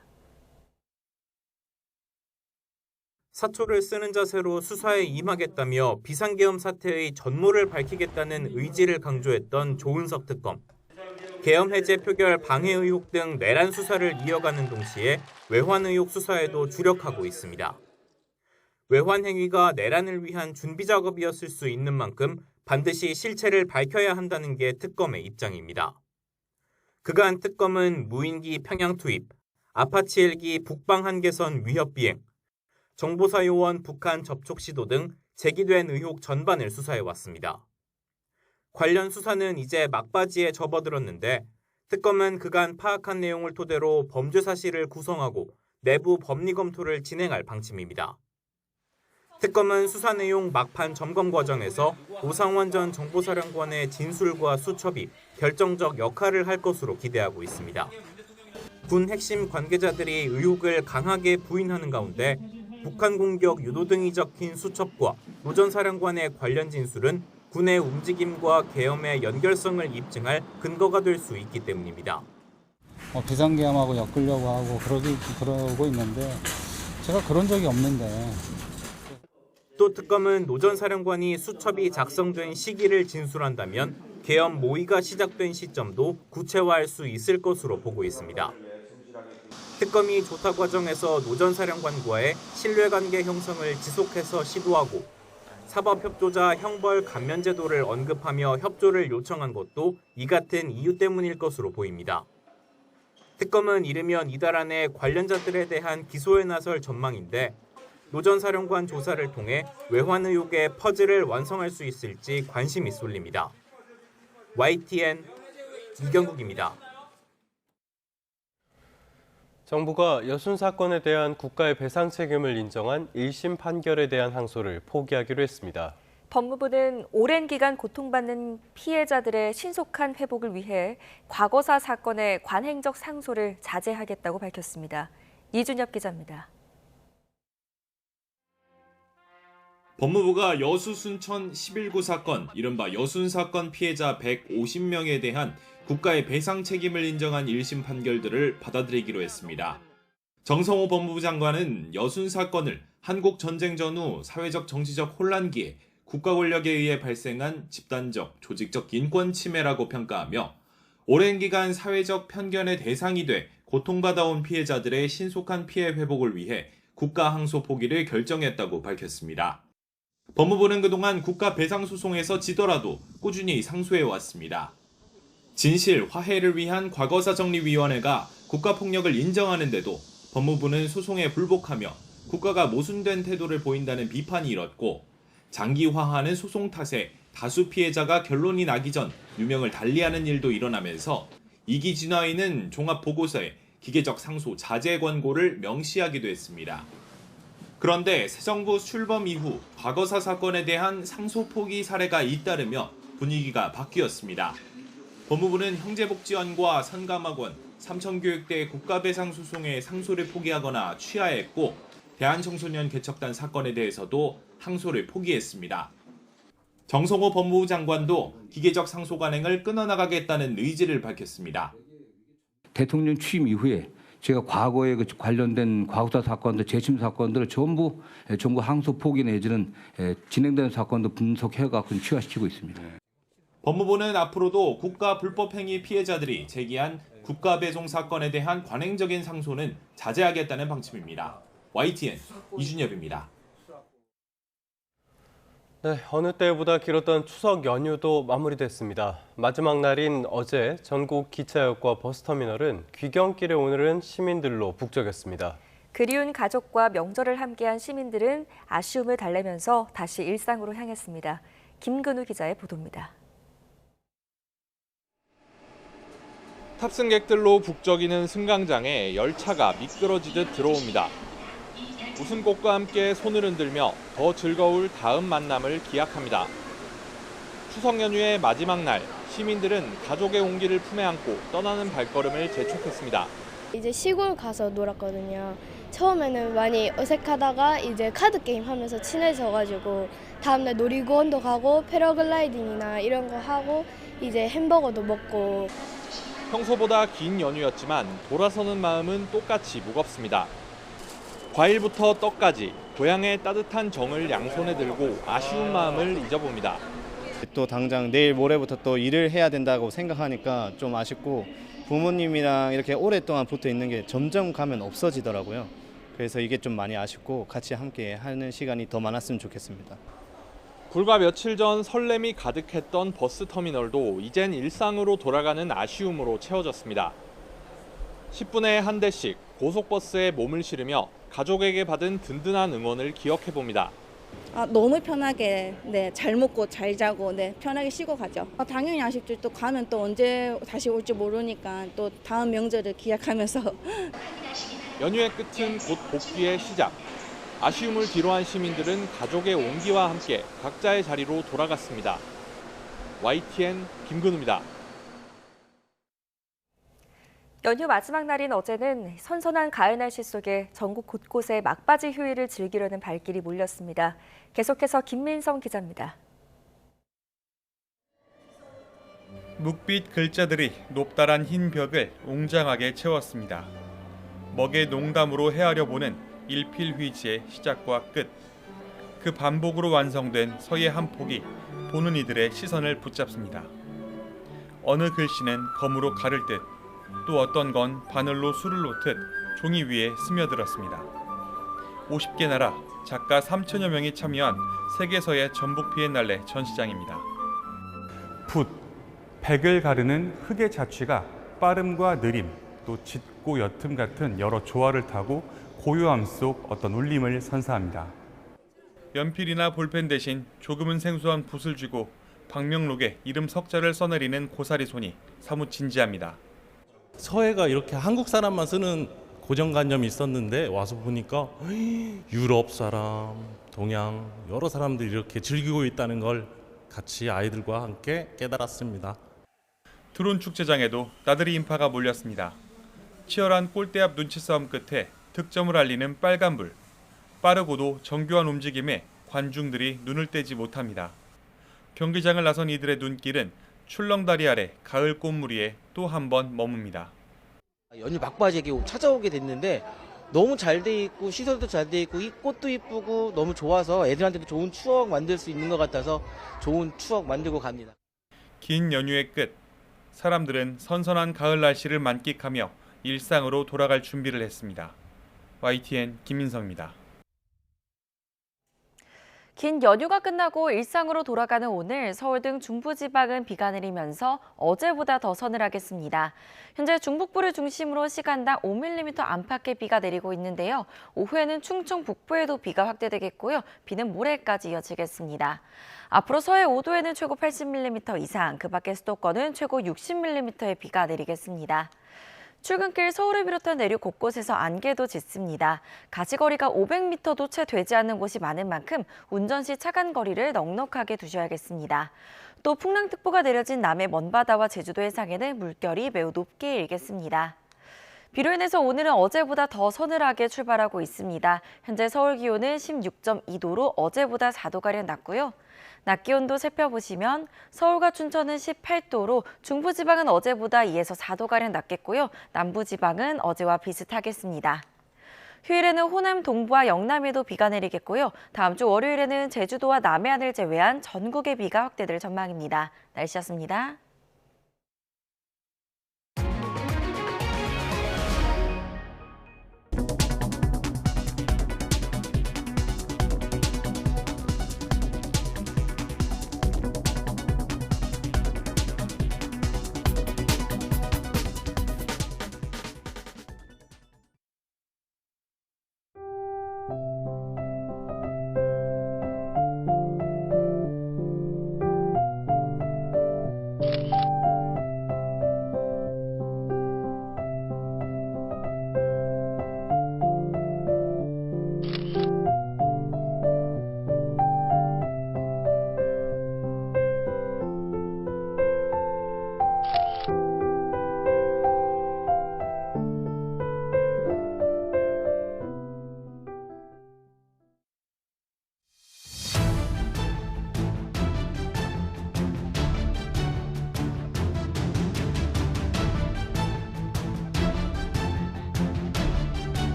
사초를 쓰는 자세로 수사에 임하겠다며 비상계엄 사태의 전모를 밝히겠다는 의지를 강조했던 조은석 특검. 계엄 해제 표결 방해 의혹 등 내란 수사를 이어가는 동시에 외환 의혹 수사에도 주력하고 있습니다. 외환 행위가 내란을 위한 준비 작업이었을 수 있는 만큼 반드시 실체를 밝혀야 한다는 게 특검의 입장입니다. 그간 특검은 무인기 평양 투입, 아파치 헬기 북방 한계선 위협 비행, 정보사 요원 북한 접촉 시도 등 제기된 의혹 전반을 수사해왔습니다. 관련 수사는 이제 막바지에 접어들었는데 특검은 그간 파악한 내용을 토대로 범죄 사실을 구성하고 내부 법리 검토를 진행할 방침입니다. 특검은 수사 내용 막판 점검 과정에서 노상원 전 정보사령관의 진술과 수첩이 결정적 역할을 할 것으로 기대하고 있습니다. 군 핵심 관계자들이 의혹을 강하게 부인하는 가운데 북한 공격 유도 등이 적힌 수첩과 노 전 사령관의 관련 진술은 군의 움직임과 계엄의 연결성을 입증할 근거가 될 수 있기 때문입니다. 비상계엄하고 엮으려고 하고 그러고 있는데 제가 그런 적이 없는데. 또 특검은 노 전 사령관이 수첩이 작성된 시기를 진술한다면 계엄 모의가 시작된 시점도 구체화할 수 있을 것으로 보고 있습니다. 특검이 조사 과정에서 노 전 사령관과의 신뢰관계 형성을 지속해서 시도하고 사법협조자 형벌 감면 제도를 언급하며 협조를 요청한 것도 이 같은 이유 때문일 것으로 보입니다. 특검은 이르면 이달 안에 관련자들에 대한 기소에 나설 전망인데 노 전 사령관 조사를 통해 외환 의혹의 퍼즐을 완성할 수 있을지 관심이 쏠립니다. YTN 이경국입니다. 정부가 여순 사건에 대한 국가의 배상 책임을 인정한 1심 판결에 대한 항소를 포기하기로 했습니다. 법무부는 오랜 기간 고통받는 피해자들의 신속한 회복을 위해 과거사 사건의 관행적 상소를 자제하겠다고 밝혔습니다. 이준엽 기자입니다. 법무부가 여수 순천 11구 사건, 이른바 여순 사건 피해자 150명에 대한 국가의 배상 책임을 인정한 1심 판결들을 받아들이기로 했습니다. 정성호 법무부 장관은 여순 사건을 한국 전쟁 전후 사회적 정치적 혼란기에 국가 권력에 의해 발생한 집단적, 조직적 인권 침해라고 평가하며 오랜 기간 사회적 편견의 대상이 돼 고통받아온 피해자들의 신속한 피해 회복을 위해 국가 항소 포기를 결정했다고 밝혔습니다. 법무부는 그동안 국가 배상 소송에서 지더라도 꾸준히 상소해왔습니다. 진실, 화해를 위한 과거사정리위원회가 국가폭력을 인정하는데도 법무부는 소송에 불복하며 국가가 모순된 태도를 보인다는 비판이 일었고 장기화하는 소송 탓에 다수 피해자가 결론이 나기 전 유명을 달리하는 일도 일어나면서 이기진화위는 종합보고서에 기계적 상소 자제 권고를 명시하기도 했습니다. 그런데 새 정부 출범 이후 과거사 사건에 대한 상소 포기 사례가 잇따르며 분위기가 바뀌었습니다. 법무부는 형제복지원과 선감학원, 삼천교육대 국가배상소송의 상소를 포기하거나 취하했고 대한청소년 개척단 사건에 대해서도 항소를 포기했습니다. 정성호 법무부 장관도 기계적 상소 관행을 끊어나가겠다는 의지를 밝혔습니다. 대통령 취임 이후에 제가 과거에 관련된 과학사 사건들, 재심 사건들을 전부 항소 포기 내지는 진행되는 사건도 분석해갖고 취하시키고 있습니다. 법무부는 앞으로도 국가 불법행위 피해자들이 제기한 국가배송 사건에 대한 관행적인 상소는 자제하겠다는 방침입니다. YTN 이준엽입니다. 네, 어느 때보다 길었던 추석 연휴도 마무리됐습니다. 마지막 날인 어제 전국 기차역과 버스터미널은 귀경길에 오늘은 시민들로 북적였습니다. 그리운 가족과 명절을 함께한 시민들은 아쉬움을 달래면서 다시 일상으로 향했습니다. 김근우 기자의 보도입니다. 탑승객들로 북적이는 승강장에 열차가 미끄러지듯 들어옵니다. 웃음꽃과 함께 손을 흔들며 더 즐거울 다음 만남을 기약합니다. 추석 연휴의 마지막 날, 시민들은 가족의 온기를 품에 안고 떠나는 발걸음을 재촉했습니다. 이제 시골 가서 놀았거든요. 처음에는 많이 어색하다가 이제 카드 게임 하면서 친해져가지고 다음날 놀이공원도 가고 패러글라이딩이나 이런 거 하고 이제 햄버거도 먹고. 평소보다 긴 연휴였지만 돌아서는 마음은 똑같이 무겁습니다. 과일부터 떡까지 고향의 따뜻한 정을 양손에 들고 아쉬운 마음을 잊어봅니다. 또 당장 내일 모레부터 또 일을 해야 된다고 생각하니까 좀 아쉽고 부모님이랑 이렇게 오랫동안 붙어 있는 게 점점 가면 없어지더라고요. 그래서 이게 좀 많이 아쉽고 같이 함께 하는 시간이 더 많았으면 좋겠습니다. 불과 며칠 전 설렘이 가득했던 버스터미널도 이젠 일상으로 돌아가는 아쉬움으로 채워졌습니다. 10분에 한 대씩 고속버스에 몸을 실으며 가족에게 받은 든든한 응원을 기억해봅니다. 너무 편하게 잘 먹고 잘 자고 편하게 쉬고 가죠. 당연히 아쉽죠. 또 가면 또 언제 다시 올지 모르니까 또 다음 명절을 기약하면서. 연휴의 끝은 곧 복귀의 시작. 아쉬움을 뒤로한 시민들은 가족의 온기와 함께 각자의 자리로 돌아갔습니다. YTN 김근우입니다. 연휴 마지막 날인 어제는 선선한 가을 날씨 속에 전국 곳곳에 막바지 휴일을 즐기려는 발길이 몰렸습니다. 계속해서 김민성 기자입니다. 묵빛 글자들이 높다란 흰 벽을 웅장하게 채웠습니다. 먹의 농담으로 헤아려 보는 일필휘지의 시작과 끝. 그 반복으로 완성된 서예 한 폭이 보는 이들의 시선을 붙잡습니다. 어느 글씨는 검으로 가를 듯, 또 어떤 건 바늘로 술을 놓듯 종이 위에 스며들었습니다. 50개 나라, 작가 3천여 명이 참여한 세계서예 전북 비엔날레 전시장입니다. 붓, 백을 가르는 흙의 자취가 빠름과 느림, 또 짙고 옅음 같은 여러 조화를 타고 고요함 속 어떤 울림을 선사합니다. 연필이나 볼펜 대신 조금은 생소한 붓을 쥐고 방명록에 이름 석자를 써내리는 고사리 손이 사뭇 진지합니다. 서예가 이렇게 한국 사람만 쓰는 고정관념이 있었는데 와서 보니까 유럽 사람, 동양 여러 사람들이 이렇게 즐기고 있다는 걸 같이 아이들과 함께 깨달았습니다. 드론 축제장에도 나들이 인파가 몰렸습니다. 치열한 골대 앞 눈치 싸움 끝에 득점을 알리는 빨간불. 빠르고도 정교한 움직임에 관중들이 눈을 떼지 못합니다. 경기장을 나선 이들의 눈길은 출렁다리 아래 가을 꽃무리에 또 한 번 머뭅니다. 연휴 막바지에 찾아오게 됐는데 너무 잘 돼 있고 시설도 잘 돼 있고 이 꽃도 이쁘고 너무 좋아서 애들한테도 좋은 추억 만들 수 있는 것 같아서 좋은 추억 만들고 갑니다. 긴 연휴의 끝. 사람들은 선선한 가을 날씨를 만끽하며 일상으로 돌아갈 준비를 했습니다. YTN 김민성입니다. 긴 연휴가 끝나고 일상으로 돌아가는 오늘 서울 등 중부지방은 비가 내리면서 어제보다 더 서늘하겠습니다. 현재 중북부를 중심으로 시간당 5mm 안팎의 비가 내리고 있는데요. 오후에는 충청 북부에도 비가 확대되겠고요. 비는 모레까지 이어지겠습니다. 앞으로 서해 5도에는 최고 80mm 이상, 그 밖의 수도권은 최고 60mm의 비가 내리겠습니다. 출근길 서울을 비롯한 내륙 곳곳에서 안개도 짙습니다. 가시거리가 500m도 채 되지 않는 곳이 많은 만큼 운전 시 차간 거리를 넉넉하게 두셔야겠습니다. 또 풍랑특보가 내려진 남해 먼바다와 제주도 해상에는 물결이 매우 높게 일겠습니다. 비로 인해서 오늘은 어제보다 더 서늘하게 출발하고 있습니다. 현재 서울 기온은 16.2도로 어제보다 4도가량 낮고요. 낮 기온도 살펴보시면 서울과 춘천은 18도로 중부지방은 어제보다 2에서 4도가량 낮겠고요. 남부지방은 어제와 비슷하겠습니다. 휴일에는 호남 동부와 영남에도 비가 내리겠고요. 다음 주 월요일에는 제주도와 남해안을 제외한 전국에 비가 확대될 전망입니다. 날씨였습니다.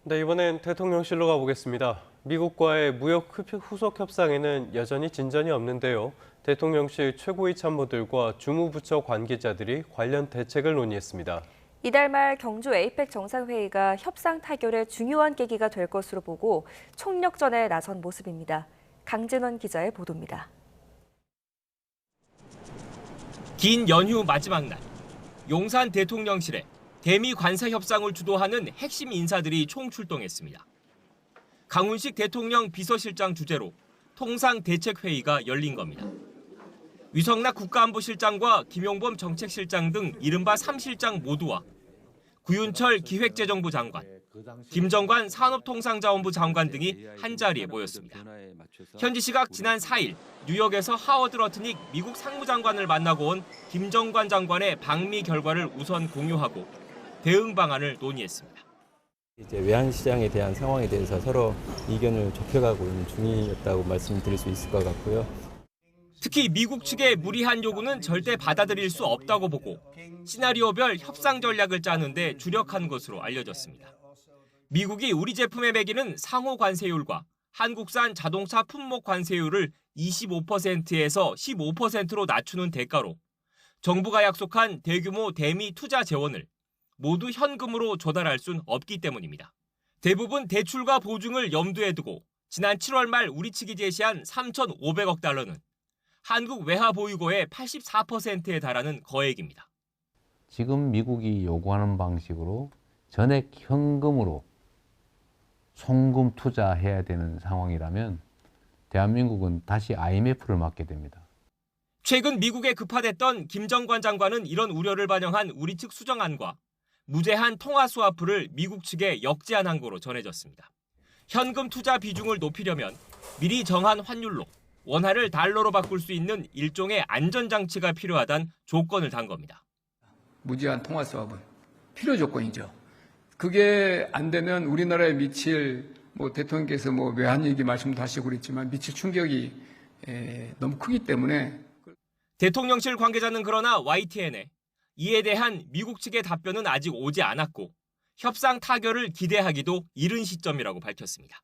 네, 이번엔 대통령실로 가보겠습니다. 미국과의 무역 후속 협상에는 여전히 진전이 없는데요. 대통령실 최고위 참모들과 주무부처 관계자들이 관련 대책을 논의했습니다. 이달 말 경주 에이펙 정상회의가 협상 타결의 중요한 계기가 될 것으로 보고 총력전에 나선 모습입니다. 강진원 기자의 보도입니다. 긴 연휴 마지막 날, 용산 대통령실에 대미 관세 협상을 주도하는 핵심 인사들이 총출동했습니다. 강훈식 대통령 비서실장 주재로 통상대책회의가 열린 겁니다. 위성락 국가안보실장과 김용범 정책실장 등 이른바 3실장 모두와 구윤철 기획재정부 장관, 김정관 산업통상자원부 장관 등이 한자리에 모였습니다. 현지 시각 지난 4일 뉴욕에서 하워드 러트닉 미국 상무장관을 만나고 온 김정관 장관의 방미 결과를 우선 공유하고 대응 방안을 논의했습니다. 이제 외환 시장에 대한 상황에 대해서 서로 의견을 좁혀가고 있는 중이었다고 말씀드릴 수 있을 것 같고요. 특히 미국 측의 무리한 요구는 절대 받아들일 수 없다고 보고 시나리오별 협상 전략을 짜는 데 주력한 것으로 알려졌습니다. 미국이 우리 제품에 매기는 상호 관세율과 한국산 자동차 품목 관세율을 25%에서 15%로 낮추는 대가로 정부가 약속한 대규모 대미 투자 재원을 모두 현금으로 조달할 순 없기 때문입니다. 대부분 대출과 보증을 염두에 두고 지난 7월 말 우리 측이 제시한 3,500억 달러는 한국 외화 보유고의 84%에 달하는 거액입니다. 지금 미국이 요구하는 방식으로 전액 현금으로 송금 투자해야 되는 상황이라면 대한민국은 다시 IMF를 맞게 됩니다. 최근 미국에 급파됐던 김정관 장관은 이런 우려를 반영한 우리 측 수정안과 무제한 통화 스와프를 미국 측에 역제안한 거로 전해졌습니다. 현금 투자 비중을 높이려면 미리 정한 환율로 원화를 달러로 바꿀 수 있는 일종의 안전장치가 필요하다는 조건을 단 겁니다. 무제한 통화 스왑은 필요 조건이죠. 그게 안 되면 우리나라에 미칠 대통령께서 외환 얘기 말씀도 하시고 그랬지만 미칠 충격이 너무 크기 때문에 대통령실 관계자는 그러나 YTN에 이에 대한 미국 측의 답변은 아직 오지 않았고 협상 타결을 기대하기도 이른 시점이라고 밝혔습니다.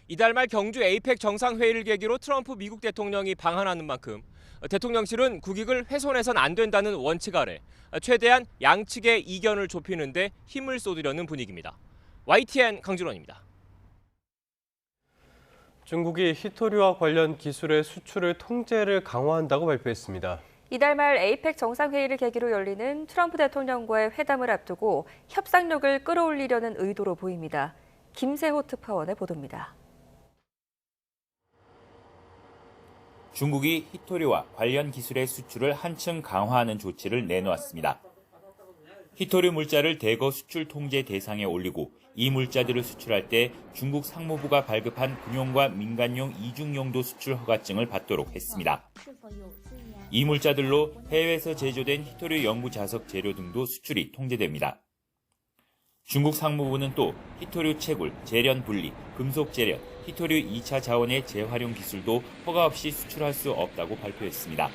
이달 말 경주 에이펙 정상회의를 계기로 트럼프 미국 대통령이 방한하는 만큼 대통령실은 국익을 훼손해선 안 된다는 원칙 아래 최대한 양측의 이견을 좁히는 데 힘을 쏟으려는 분위기입니다. YTN 강준원입니다. 중국이 히토류와 관련 기술의 수출을 통제를 강화한다고 발표했습니다. 이달 말 에이펙 정상회의를 계기로 열리는 트럼프 대통령과의 회담을 앞두고 협상력을 끌어올리려는 의도로 보입니다. 김세호 특파원의 보도입니다. 중국이 히토류와 관련 기술의 수출을 한층 강화하는 조치를 내놓았습니다. 히토류 물자를 대거 수출 통제 대상에 올리고 이 물자들을 수출할 때 중국 상무부가 발급한 군용과 민간용 이중용도 수출 허가증을 받도록 했습니다. 이 물자들로 해외에서 제조된 히토류 연구 자석 재료 등도 수출이 통제됩니다. 중국 상무부는 또 히토류 채굴, 재련 분리, 금속 재련, 히토류 2차 자원의 재활용 기술도 허가 없이 수출할 수 없다고 발표했습니다.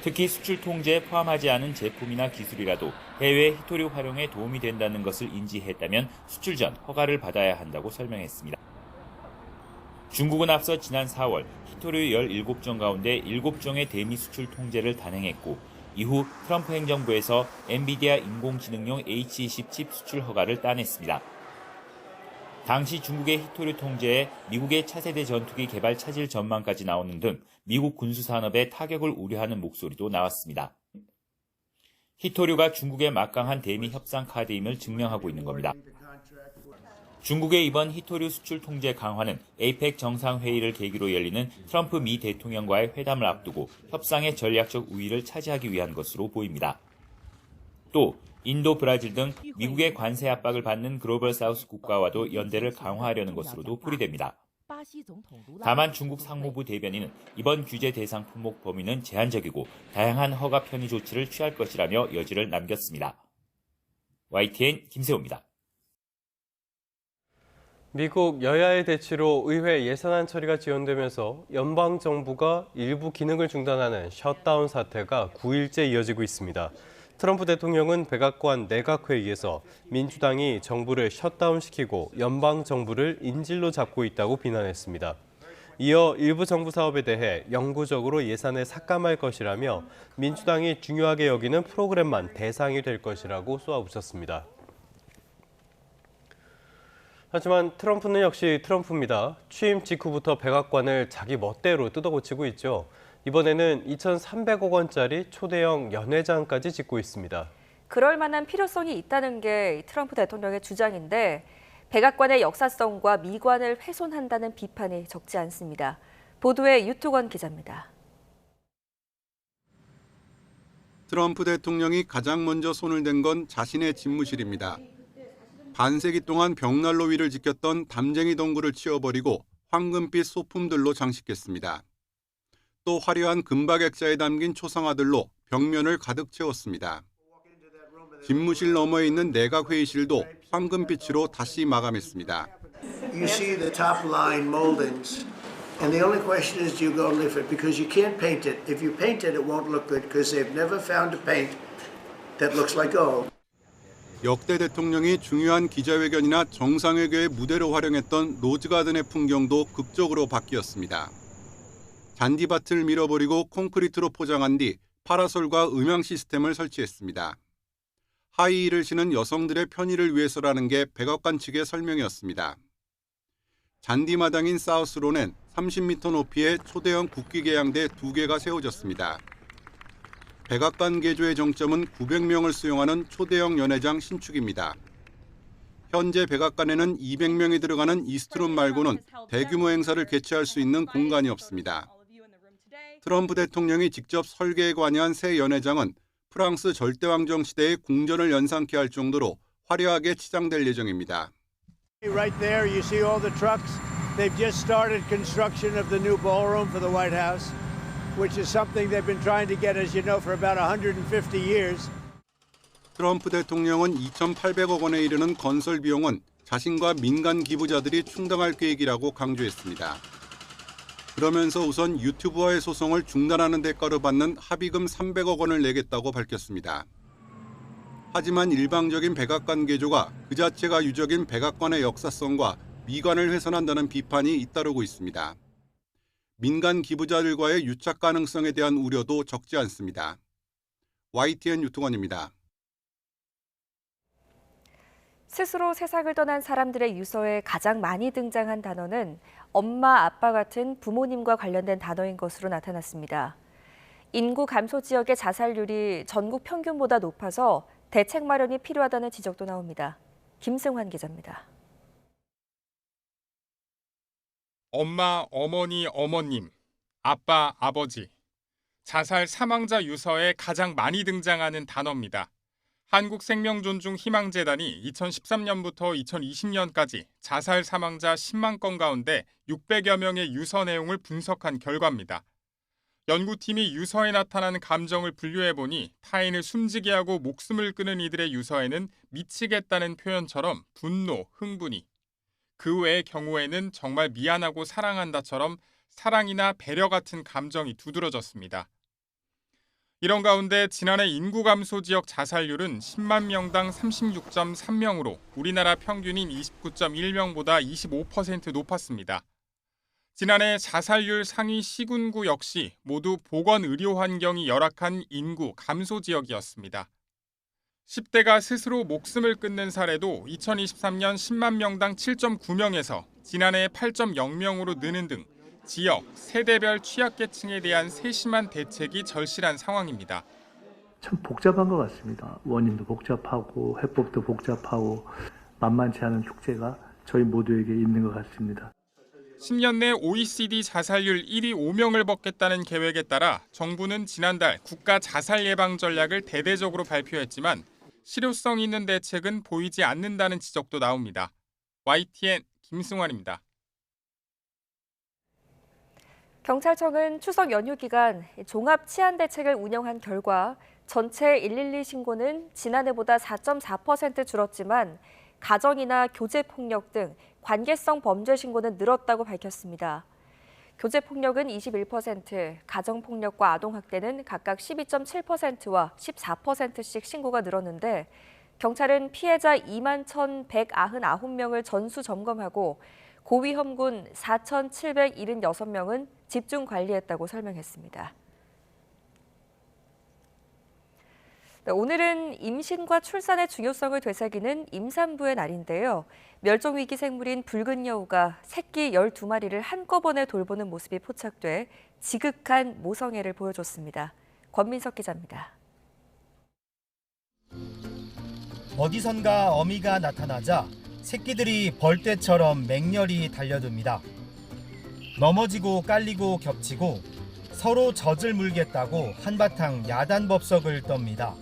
특히 수출 통제에 포함하지 않은 제품이나 기술이라도 해외 히토류 활용에 도움이 된다는 것을 인지했다면 수출 전 허가를 받아야 한다고 설명했습니다. 중국은 앞서 지난 4월 히토류 17종 가운데 7종의 대미 수출 통제를 단행했고 이후 트럼프 행정부에서 엔비디아 인공지능용 H20 칩 수출 허가를 따냈습니다. 당시 중국의 히토류 통제에 미국의 차세대 전투기 개발 차질 전망까지 나오는 등 미국 군수산업에 타격을 우려하는 목소리도 나왔습니다. 히토류가 중국의 막강한 대미 협상 카드임을 증명하고 있는 겁니다. 중국의 이번 히토류 수출 통제 강화는 APEC 정상회의를 계기로 열리는 트럼프 미 대통령과의 회담을 앞두고 협상의 전략적 우위를 차지하기 위한 것으로 보입니다. 또 인도, 브라질 등 미국의 관세 압박을 받는 글로벌 사우스 국가와도 연대를 강화하려는 것으로도 풀이됩니다. 다만 중국 상무부 대변인은 이번 규제 대상 품목 범위는 제한적이고 다양한 허가 편의 조치를 취할 것이라며 여지를 남겼습니다. YTN 김세호입니다. 미국 여야의 대치로 의회 예산안 처리가 지연되면서 연방정부가 일부 기능을 중단하는 셧다운 사태가 9일째 이어지고 있습니다. 트럼프 대통령은 백악관 내각회의에서 민주당이 정부를 셧다운시키고 연방정부를 인질로 잡고 있다고 비난했습니다. 이어 일부 정부 사업에 대해 영구적으로 예산을 삭감할 것이라며 민주당이 중요하게 여기는 프로그램만 대상이 될 것이라고 쏘아붙였습니다. 하지만 트럼프는 역시 트럼프입니다. 취임 직후부터 백악관을 자기 멋대로 뜯어고치고 있죠. 이번에는 2,300억 원짜리 초대형 연회장까지 짓고 있습니다. 그럴 만한 필요성이 있다는 게 트럼프 대통령의 주장인데 백악관의 역사성과 미관을 훼손한다는 비판이 적지 않습니다. 보도에 유토건 기자입니다. 트럼프 대통령이 가장 먼저 손을 댄 건 자신의 집무실입니다. 반세기 동안 벽난로 위를 지켰던 담쟁이 동굴을 치워버리고 황금빛 소품들로 장식했습니다. 또 화려한 금박 액자에 담긴 초상화들로 벽면을 가득 채웠습니다. 집무실 너머에 있는 내각회의실도 황금빛으로 다시 마감했습니다. You see the top line moldings, and the only question is, do you go lift it? Because you can't paint it. If you paint it, it won't look good because they've never found a paint that looks like gold. 역대 대통령이 중요한 기자회견이나 정상회견의 무대로 활용했던 로즈가든의 풍경도 극적으로 바뀌었습니다. 잔디밭을 밀어버리고 콘크리트로 포장한 뒤 파라솔과 음향 시스템을 설치했습니다. 하이힐을 신은 여성들의 편의를 위해서라는 게 백악관 측의 설명이었습니다. 잔디마당인 사우스로는 30m 높이의 초대형 국기계양대 2개가 세워졌습니다. 백악관 개조의 정점은 900명을 수용하는 초대형 연회장 신축입니다. 현재 백악관에는 200명이 들어가는 이스트룸 말고는 대규모 행사를 개최할 수 있는 공간이 없습니다. 트럼프 대통령이 직접 설계에 관여한 새 연회장은 프랑스 절대왕정 시대의 궁전을 연상케 할 정도로 화려하게 치장될 예정입니다. Right there, you see all the trucks. They've just started construction of the new ballroom for the White House, which is something they've been trying to get, as you know, for about 150 years. 트럼프 대통령은 2,800억 원에 이르는 건설 비용은 자신과 민간 기부자들이 충당할 계획이라고 강조했습니다. 그러면서 우선 유튜브와의 소송을 중단하는 대가로 받는 합의금 300억 원을 내겠다고 밝혔습니다. 하지만 일방적인 백악관 개조가 그 자체가 유적인 백악관의 역사성과 미관을 훼손한다는 비판이 잇따르고 있습니다. 민간 기부자들과의 유착 가능성에 대한 우려도 적지 않습니다. YTN 유통원입니다. 스스로 세상을 떠난 사람들의 유서에 가장 많이 등장한 단어는 엄마, 아빠 같은 부모님과 관련된 단어인 것으로 나타났습니다. 인구 감소 지역의 자살률이 전국 평균보다 높아서 대책 마련이 필요하다는 지적도 나옵니다. 김승환 기자입니다. 엄마, 어머니, 어머님, 아빠, 아버지. 자살 사망자 유서에 가장 많이 등장하는 단어입니다. 한국생명존중희망재단이 2013년부터 2020년까지 자살 사망자 10만 건 가운데 600여 명의 유서 내용을 분석한 결과입니다. 연구팀이 유서에 나타나는 감정을 분류해보니 타인을 숨지게 하고 목숨을 끊은 이들의 유서에는 미치겠다는 표현처럼 분노, 흥분이, 그 외의 경우에는 정말 미안하고 사랑한다처럼 사랑이나 배려 같은 감정이 두드러졌습니다. 이런 가운데 지난해 인구 감소 지역 자살률은 10만 명당 36.3명으로 우리나라 평균인 29.1명보다 25% 높았습니다. 지난해 자살률 상위 시군구 역시 모두 보건 의료 환경이 열악한 인구 감소 지역이었습니다. 10대가 스스로 목숨을 끊는 사례도 2023년 10만 명당 7.9명에서 지난해 8.0명으로 느는 등 지역, 세대별 취약계층에 대한 세심한 대책이 절실한 상황입니다. 참 복잡한 것 같습니다. 원인도 복잡하고 해법도 복잡하고 만만치 않은 축제가 저희 모두에게 있는 것 같습니다. 10년 내 OECD 자살률 1위 5명을 벗겠다는 계획에 따라 정부는 지난달 국가 자살 예방 전략을 대대적으로 발표했지만 실효성 있는 대책은 보이지 않는다는 지적도 나옵니다. YTN 김승환입니다. 경찰청은 추석 연휴 기간 종합 치안 대책을 운영한 결과 전체 112 신고는 지난해보다 4.4% 줄었지만 가정이나 교제폭력 등 관계성 범죄 신고는 늘었다고 밝혔습니다. 교제폭력은 21%, 가정폭력과 아동학대는 각각 12.7%와 14%씩 신고가 늘었는데 경찰은 피해자 21,199명을 전수 점검하고 고위험군 4,776명은 집중 관리했다고 설명했습니다. 오늘은 임신과 출산의 중요성을 되새기는 임산부의 날인데요. 멸종위기 생물인 붉은 여우가 새끼 12마리를 한꺼번에 돌보는 모습이 포착돼 지극한 모성애를 보여줬습니다. 권민석 기자입니다. 어디선가 어미가 나타나자 새끼들이 벌떼처럼 맹렬히 달려듭니다. 넘어지고 깔리고 겹치고 서로 젖을 물겠다고 한바탕 야단법석을 떱니다.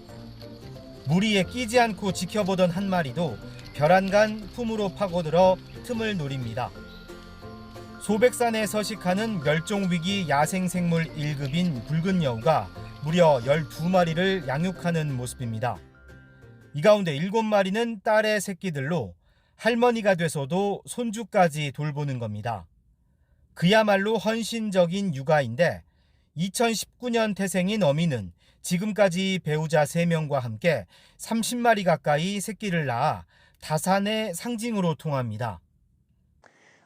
무리에 끼지 않고 지켜보던 한 마리도 벼란간 품으로 파고들어 틈을 노립니다. 소백산에 서식하는 멸종위기 야생생물 1급인 붉은 여우가 무려 12마리를 양육하는 모습입니다. 이 가운데 7마리는 딸의 새끼들로 할머니가 돼서도 손주까지 돌보는 겁니다. 그야말로 헌신적인 육아인데 2019년 태생인 어미는 지금까지 배우자 3명과 함께 30마리 가까이 새끼를 낳아 다산의 상징으로 통합니다.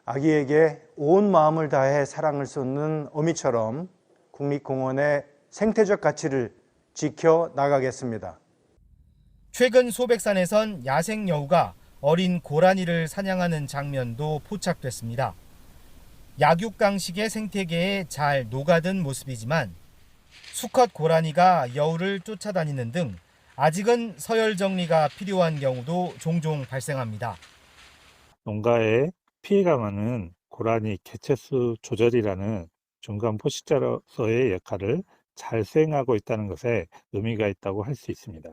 아기에게 온 마음을 다해 사랑을 쏟는 어미처럼 국립공원의 생태적 가치를 지켜나가겠습니다. 최근 소백산에선 야생 여우가 어린 고라니를 사냥하는 장면도 포착됐습니다. 약육강식의 생태계에 잘 녹아든 모습이지만 수컷 고라니가 여우를 쫓아다니는 등 아직은 서열 정리가 필요한 경우도 종종 발생합니다. 농가에 피해가 많은 고라니 개체수 조절이라는 중간 포식자로서의 역할을 잘 수행하고 있다는 것에 의미가 있다고 할 수 있습니다.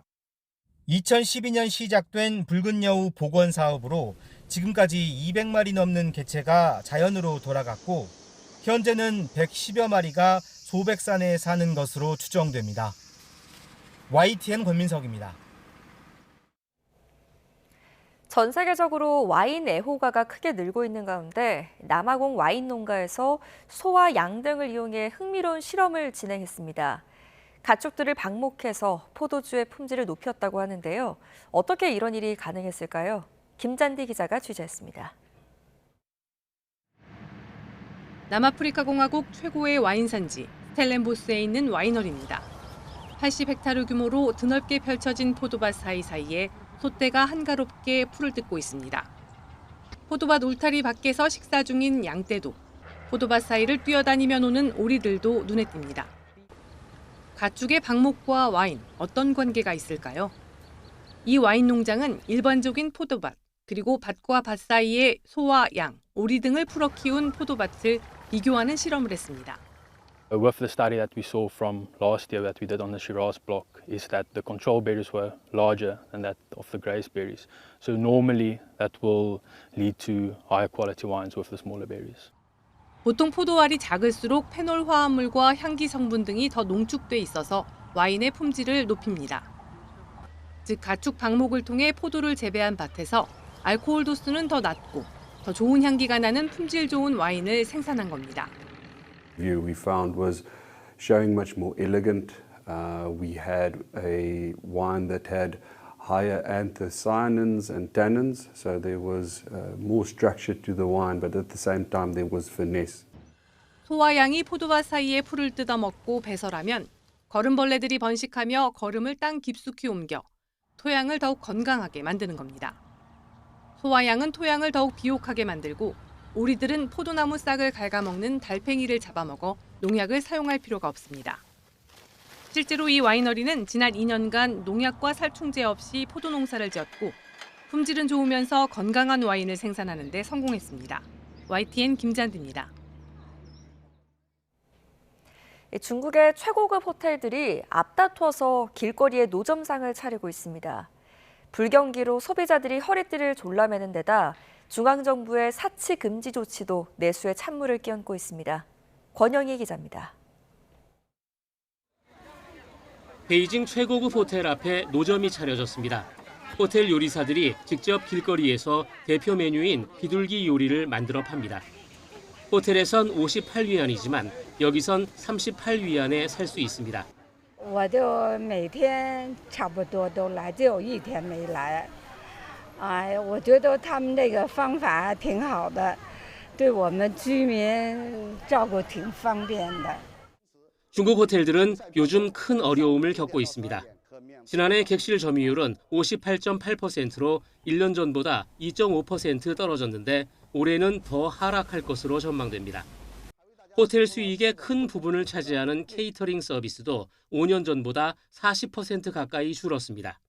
2012년 시작된 붉은 여우 복원 사업으로 지금까지 200마리 넘는 개체가 자연으로 돌아갔고 현재는 110여 마리가 소백산에 사는 것으로 추정됩니다. YTN 권민석입니다. 전 세계적으로 와인 애호가가 크게 늘고 있는 가운데 남아공 와인 농가에서 소와 양 등을 이용해 흥미로운 실험을 진행했습니다. 가축들을 방목해서 포도주의 품질을 높였다고 하는데요. 어떻게 이런 일이 가능했을까요? 김잔디 기자가 취재했습니다. 남아프리카 공화국 최고의 와인 산지 스텔렌보스에 있는 와이너리입니다. 80헥타르 규모로 드넓게 펼쳐진 포도밭 사이사이에 소떼가 한가롭게 풀을 뜯고 있습니다. 포도밭 울타리 밖에서 식사 중인 양떼도, 포도밭 사이를 뛰어다니며 노는 오리들도 눈에 띕니다. 가축의 방목과 와인, 어떤 관계가 있을까요? 이 와인 농장은 일반적인 포도밭, 그리고 밭과 밭 사이에 소와 양, 오리 등을 풀어 키운 포도밭을 비교하는 실험을 했습니다. With the study that we saw from last year that we did on the Shiraz block is that the control berries were larger than that of the grace berries. So normally that will lead to higher quality wines with the smaller berries. 보통 포도알이 작을수록 페놀 화합물과 향기 성분 등이 더 농축돼 있어서 와인의 품질을 높입니다. 즉 가축 방목을 통해 포도를 재배한 밭에서 알코올 도수는 더 낮고 더 좋은 향기가 나는 품질 좋은 와인을 생산한 겁니다. View we found was showing much more elegant. We had a wine that had higher anthocyanins and tannins, so there was more structure to the wine, but at the same time there was finesse. 소와 양이 포도밭 사이에 풀을 뜯어먹고 배설하면 거름벌레들이 번식하며 거름을 땅 깊숙이 옮겨 토양을 더욱 건강하게 만드는 겁니다. 소와 양은 토양을 더욱 비옥하게 만들고 오리들은 포도나무 싹을 갉아먹는 달팽이를 잡아먹어 농약을 사용할 필요가 없습니다. 실제로 이 와이너리는 지난 2년간 농약과 살충제 없이 포도 농사를 지었고 품질은 좋으면서 건강한 와인을 생산하는 데 성공했습니다. YTN 김잔디입니다. 중국의 최고급 호텔들이 앞다퉈서 길거리에 노점상을 차리고 있습니다. 불경기로 소비자들이 허리띠를 졸라매는 데다 중앙정부의 사치 금지 조치도 내수에 찬물을 끼얹고 있습니다. 권영희 기자입니다. 베이징 최고급 호텔 앞에 노점이 차려졌습니다. 호텔 요리사들이 직접 길거리에서 대표 메뉴인 비둘기 요리를 만들어 팝니다. 호텔에선 58위안이지만 여기선 38위안에 살 수 있습니다. 我就每天差不多都来，只有一天没来。我觉得他们这个方法挺好的，对我们居民照顾挺方便的。 중국 호텔들은 요즘 큰 어려움을 겪고 있습니다. 지난해 객실 점유율은 58.8%로 1년 전보다 2.5% 떨어졌는데 올해는 더 하락할 것으로 전망됩니다. 호텔 수익의 큰 부분을 차지하는 케이터링 서비스도 5년 전보다 40% 가까이 줄었습니다.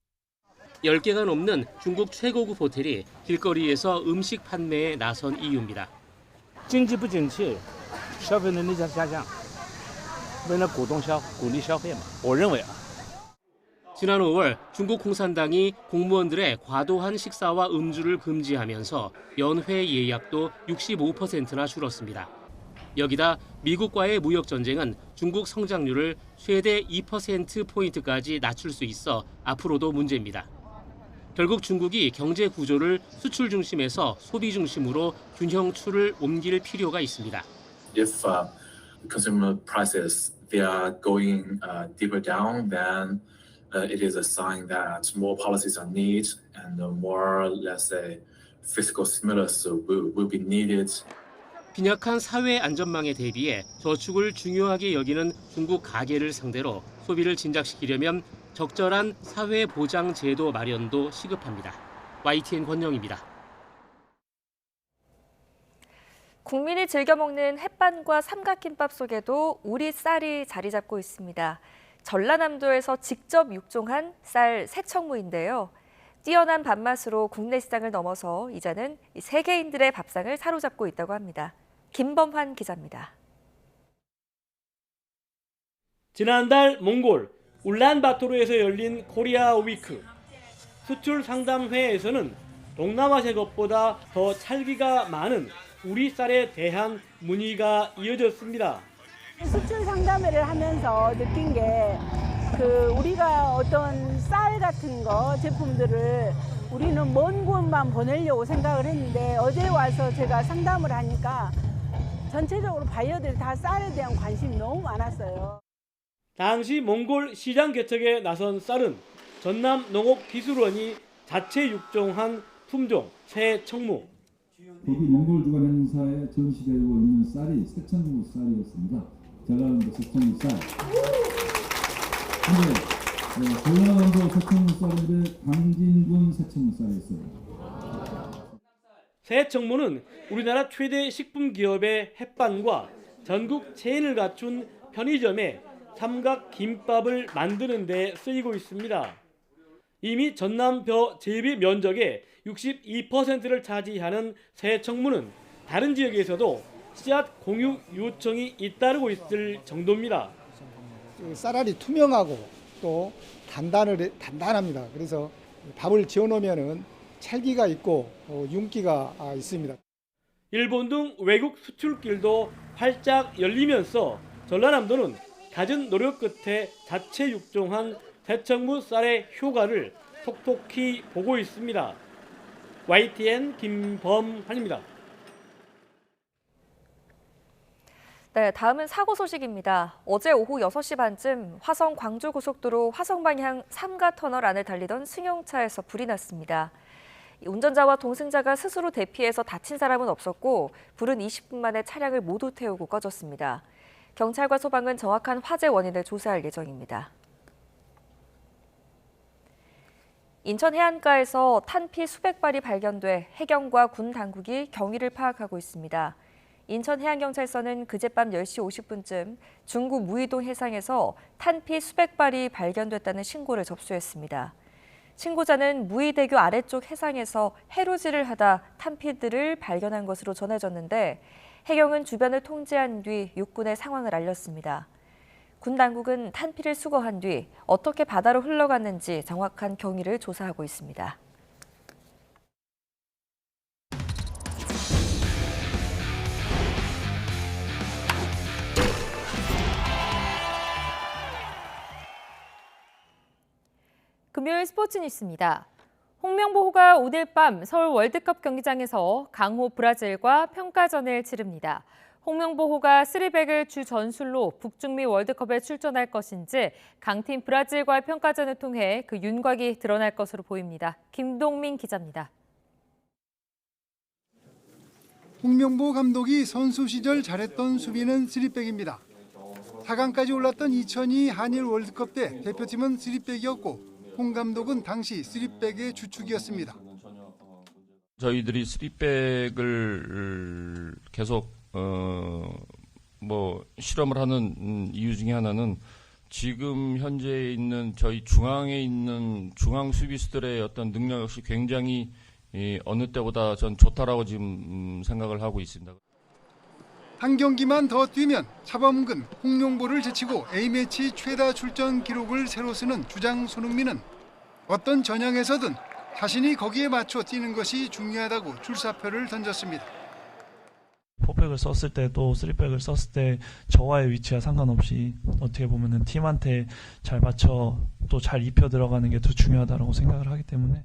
10개가 넘는 중국 최고급 호텔이 길거리에서 음식 판매에 나선 이유입니다. 经济不景气，消费能力在下降，为了鼓励消费嘛，我认为 지난 5월 중국 공산당이 공무원들의 과도한 식사와 음주를 금지하면서 연회 예약도 65%나 줄었습니다. 여기다 미국과의 무역 전쟁은 중국 성장률을 최대 2%포인트까지 낮출 수 있어 앞으로도 문제입니다. 결국 중국이 경제 구조를 수출 중심에서 소비 중심으로 균형추를 옮길 필요가 있습니다. If consumer prices they are going deeper down, then it is a sign that more policies are needed and more, let's say, fiscal stimulus will be needed. 빈약한 사회 안전망에 대비해 저축을 중요하게 여기는 중국 가계를 상대로 소비를 진작시키려면 적절한 사회 보장 제도 마련도 시급합니다. YTN 권영입니다. 국민이 즐겨 먹는 햇반과 삼각김밥 속에도 우리 쌀이 자리 잡고 있습니다. 전라남도에서 직접 육종한 쌀 새청무인데요. 뛰어난 밥맛으로 국내 시장을 넘어서 이제는 세계인들의 밥상을 사로잡고 있다고 합니다. 김범환 기자입니다. 지난달 몽골 울란바토르에서 열린 코리아 위크. 수출 상담회에서는 동남아시아 것보다 더 찰기가 많은 우리 쌀에 대한 문의가 이어졌습니다. 수출 상담회를 하면서 느낀 게 우리가 어떤 쌀 같은 거 제품들을 우리는 먼 곳만 보내려고 생각을 했는데 어제 와서 제가 상담을 하니까 전체적으로 바이어들이 다 쌀에 대한 관심이 너무 많았어요. 당시 몽골 시장 개척에 나선 쌀은 전남 농업기술원이 자체 육종한 품종 새청무. 거기 몽골 주간 행사에 전시되고 있는 쌀이 새청무 쌀이었습니다. 제가 하는 새청무 쌀. 근데 전라남도 새청무 쌀인데 강진군 새청무 쌀이 있어요. 새청무는 우리나라 최대 식품 기업의 햇반과 전국 체인을 갖춘 편의점에 삼각 김밥을 만드는 데 쓰이고 있습니다. 이미 전남벼 재배 면적의 62%를 차지하는 새청무는 다른 지역에서도 씨앗 공유 요청이 잇따르고 있을 정도입니다. 쌀알이 투명하고 또 단단합니다. 그래서 밥을 지어놓으면은 찰기가 있고 윤기가 있습니다. 일본 등 외국 수출길도 활짝 열리면서 전라남도는 갖은 노력 끝에 자체 육종한 대청무 쌀의 효과를 톡톡히 보고 있습니다. YTN 김범환입니다. 네, 다음은 사고 소식입니다. 어제 오후 6시 반쯤 화성 광주고속도로 화성 방향 삼가터널 안을 달리던 승용차에서 불이 났습니다. 운전자와 동승자가 스스로 대피해서 다친 사람은 없었고 불은 20분 만에 차량을 모두 태우고 꺼졌습니다. 경찰과 소방은 정확한 화재 원인을 조사할 예정입니다. 인천 해안가에서 탄피 수백 발이 발견돼 해경과 군 당국이 경위를 파악하고 있습니다. 인천해양경찰서는 그젯밤 10시 50분쯤 중구 무의동 해상에서 탄피 수백 발이 발견됐다는 신고를 접수했습니다. 신고자는 무의대교 아래쪽 해상에서 해루질을 하다 탄피들을 발견한 것으로 전해졌는데 해경은 주변을 통제한 뒤 육군에 상황을 알렸습니다. 군 당국은 탄피를 수거한 뒤 어떻게 바다로 흘러갔는지 정확한 경위를 조사하고 있습니다. 금요일 스포츠 뉴스입니다. 홍명보호가 오늘 밤 서울 월드컵 경기장에서 강호 브라질과 평가전을 치릅니다. 홍명보호가 3백을 주 전술로 북중미 월드컵에 출전할 것인지 강팀 브라질과의 평가전을 통해 그 윤곽이 드러날 것으로 보입니다. 김동민 기자입니다. 홍명보 감독이 선수 시절 잘했던 수비는 3백입니다. 4강까지 올랐던 2002 한일 월드컵 때 대표팀은 3백이었고 홍 감독은 당시 3백의 주축이었습니다. 저희들이 3백을 계속 실험을 하는 이유 중에 하나는 지금 현재 있는 저희 중앙에 있는 중앙 수비수들의 어떤 능력 역시 굉장히 어느 때보다 전 좋다라고 지금 생각을 하고 있습니다. 한 경기만 더 뛰면 차범근, 홍명보를 제치고 A매치 최다 출전 기록을 새로 쓰는 주장 손흥민은 어떤 전형에서든 자신이 거기에 맞춰 뛰는 것이 중요하다고 출사표를 던졌습니다. 4백을 썼을 때도 3백을 썼을 때 저와의 위치와 상관없이 어떻게 보면은 팀한테 잘 맞춰 또 잘 입혀 들어가는 게 더 중요하다고 생각을 하기 때문에.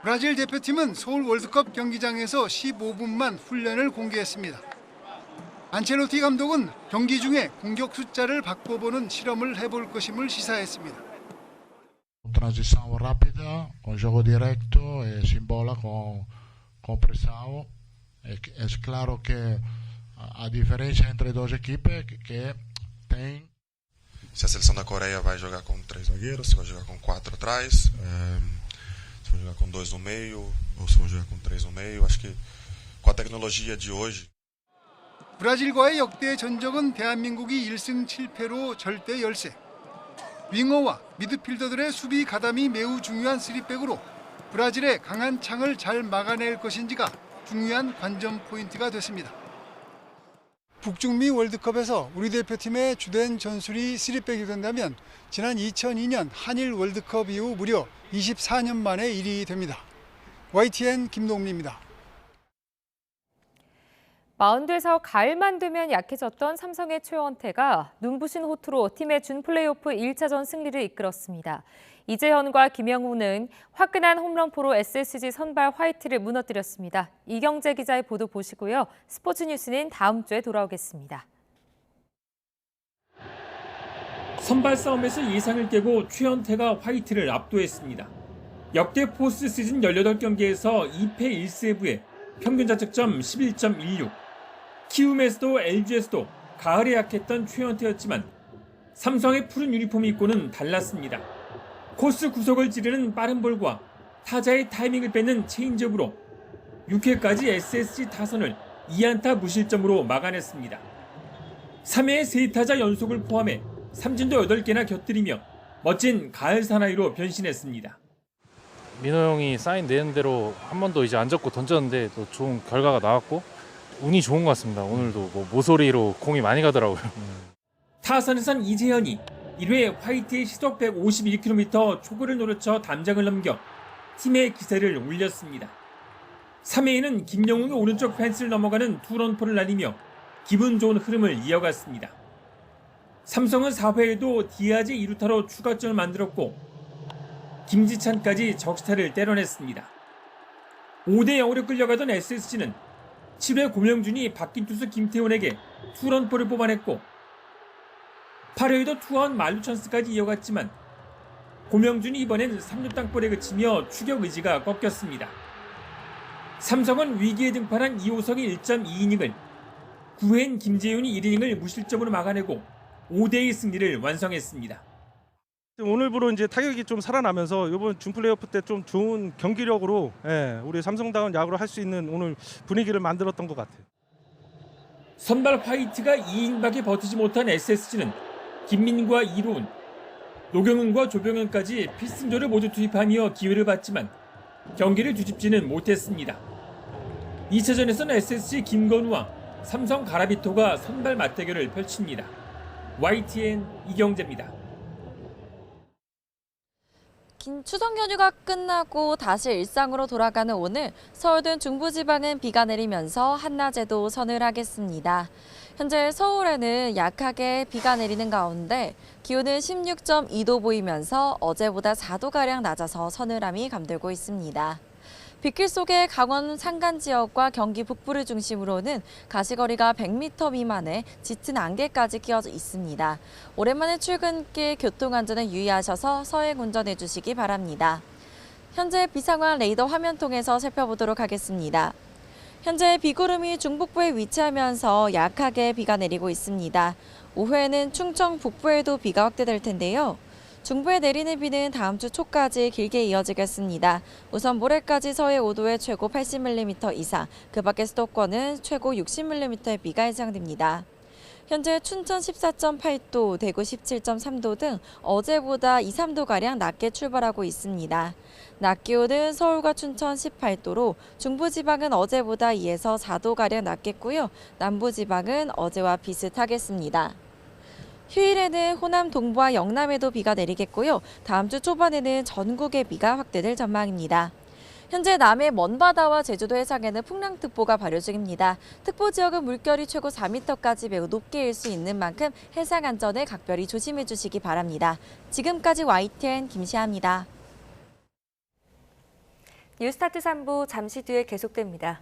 브라질 대표팀은 서울 월드컵 경기장에서 15분만 훈련을 공개했습니다. 안첼로티 감독은 경기 중에 공격 숫자를 바꿔보는 실험을 해볼 것임을 시사했습니다. Transição rápida, com jogo directo e simbola com pressão. É claro que a diferença entre duas equipes que tem. Se a seleção da Coreia vai jogar com 3 zagueiros, se vai jogar com 4 atrás, se vai jogar com 2 no meio ou se vai jogar com 3 no meio, acho que com a tecnologia de hoje. 브라질과의 역대 전적은 대한민국이 1승 7패로 절대 열세. 윙어와 미드필더들의 수비 가담이 매우 중요한 3백으로 브라질의 강한 창을 잘 막아낼 것인지가 중요한 관전 포인트가 됐습니다. 북중미 월드컵에서 우리 대표팀의 주된 전술이 3백이 된다면 지난 2002년 한일 월드컵 이후 무려 24년 만에 일이 됩니다. YTN 김동민입니다. 마운드에서 가을만 되면 약해졌던 삼성의 최원태가 눈부신 호투로 팀의 준 플레이오프 1차전 승리를 이끌었습니다. 이재현과 김영우는 화끈한 홈런포로 SSG 선발 화이트를 무너뜨렸습니다. 이경재 기자의 보도 보시고요. 스포츠 뉴스는 다음 주에 돌아오겠습니다. 선발 싸움에서 예상을 깨고 최원태가 화이트를 압도했습니다. 역대 포스트 시즌 18경기에서 2패 1세부에 평균 자책점 11.16. 키움에서도 LG에서도 가을에 약했던 최원태였지만 삼성의 푸른 유니폼을 입고는 달랐습니다. 코스 구석을 찌르는 빠른 볼과 타자의 타이밍을 뺏는 체인지업으로 6회까지 SSG 타선을 2안타 무실점으로 막아냈습니다. 3회의 3타자 연속을 포함해 삼진도 8개나 곁들이며 멋진 가을 사나이로 변신했습니다. 민호 형이 사인 내는 대로 한 번도 이제 안 잡고 던졌는데 또 좋은 결과가 나왔고 운이 좋은 것 같습니다. 오늘도 뭐 모서리로 공이 많이 가더라고요. 타선에선 이재현이 1회 화이트의 시속 151km 초구를 노려쳐 담장을 넘겨 팀의 기세를 올렸습니다. 3회에는 김영웅의 오른쪽 펜스를 넘어가는 투런포를 날리며 기분 좋은 흐름을 이어갔습니다. 삼성은 4회에도 디아즈 2루타로 추가점을 만들었고 김지찬까지 적시타를 때려냈습니다. 5대0으로 끌려가던 SSG는 7회 고명준이 바뀐 투수 김태훈에게 투런포를 뽑아냈고 8회에도 투아웃 만루 찬스까지 이어갔지만 고명준이 이번엔 3루 땅볼에 그치며 추격 의지가 꺾였습니다. 삼성은 위기에 등판한 이호석의 1.2이닝을 9회인 김재윤이 1이닝을 무실점으로 막아내고 5대2 승리를 완성했습니다. 오늘부로 이제 타격이 좀 살아나면서 이번 준 플레이오프 때 좀 좋은 경기력으로 우리 삼성다운 야구를 할 수 있는 오늘 분위기를 만들었던 것 같아요. 선발 화이트가 2이닝밖에 버티지 못한 SSG는 김민과 이로운, 노경은과 조병현까지 필승조를 모두 투입하며 기회를 받지만 경기를 뒤집지는 못했습니다. 2차전에서는 SSG 김건우와 삼성 가라비토가 선발 맞대결을 펼칩니다. YTN 이경재입니다. 긴 추석 연휴가 끝나고 다시 일상으로 돌아가는 오늘 서울 등 중부지방은 비가 내리면서 한낮에도 서늘하겠습니다. 현재 서울에는 약하게 비가 내리는 가운데 기온은 16.2도 보이면서 어제보다 4도가량 낮아서 서늘함이 감돌고 있습니다. 빗길 속에 강원 산간 지역과 경기 북부를 중심으로는 가시거리가 100m 미만의 짙은 안개까지 끼어져 있습니다. 오랜만에 출근길 교통안전에 유의하셔서 서행 운전해 주시기 바랍니다. 현재 비 상황 레이더 화면 통해서 살펴보도록 하겠습니다. 현재 비구름이 중북부에 위치하면서 약하게 비가 내리고 있습니다. 오후에는 충청 북부에도 비가 확대될 텐데요. 중부에 내리는 비는 다음 주 초까지 길게 이어지겠습니다. 우선 모레까지 서해 5도에 최고 80mm 이상, 그 밖의 수도권은 최고 60mm의 비가 예상됩니다. 현재 춘천 14.8도, 대구 17.3도 등 어제보다 2, 3도가량 낮게 출발하고 있습니다. 낮 기온은 서울과 춘천 18도로 중부지방은 어제보다 2에서 4도가량 낮겠고요. 남부지방은 어제와 비슷하겠습니다. 휴일에는 호남 동부와 영남에도 비가 내리겠고요. 다음 주 초반에는 전국에 비가 확대될 전망입니다. 현재 남해 먼바다와 제주도 해상에는 풍랑특보가 발효 중입니다. 특보 지역은 물결이 최고 4m까지 매우 높게 일 수 있는 만큼 해상 안전에 각별히 조심해 주시기 바랍니다. 지금까지 YTN 김시아입니다. 뉴스타트 3부 잠시 뒤에 계속됩니다.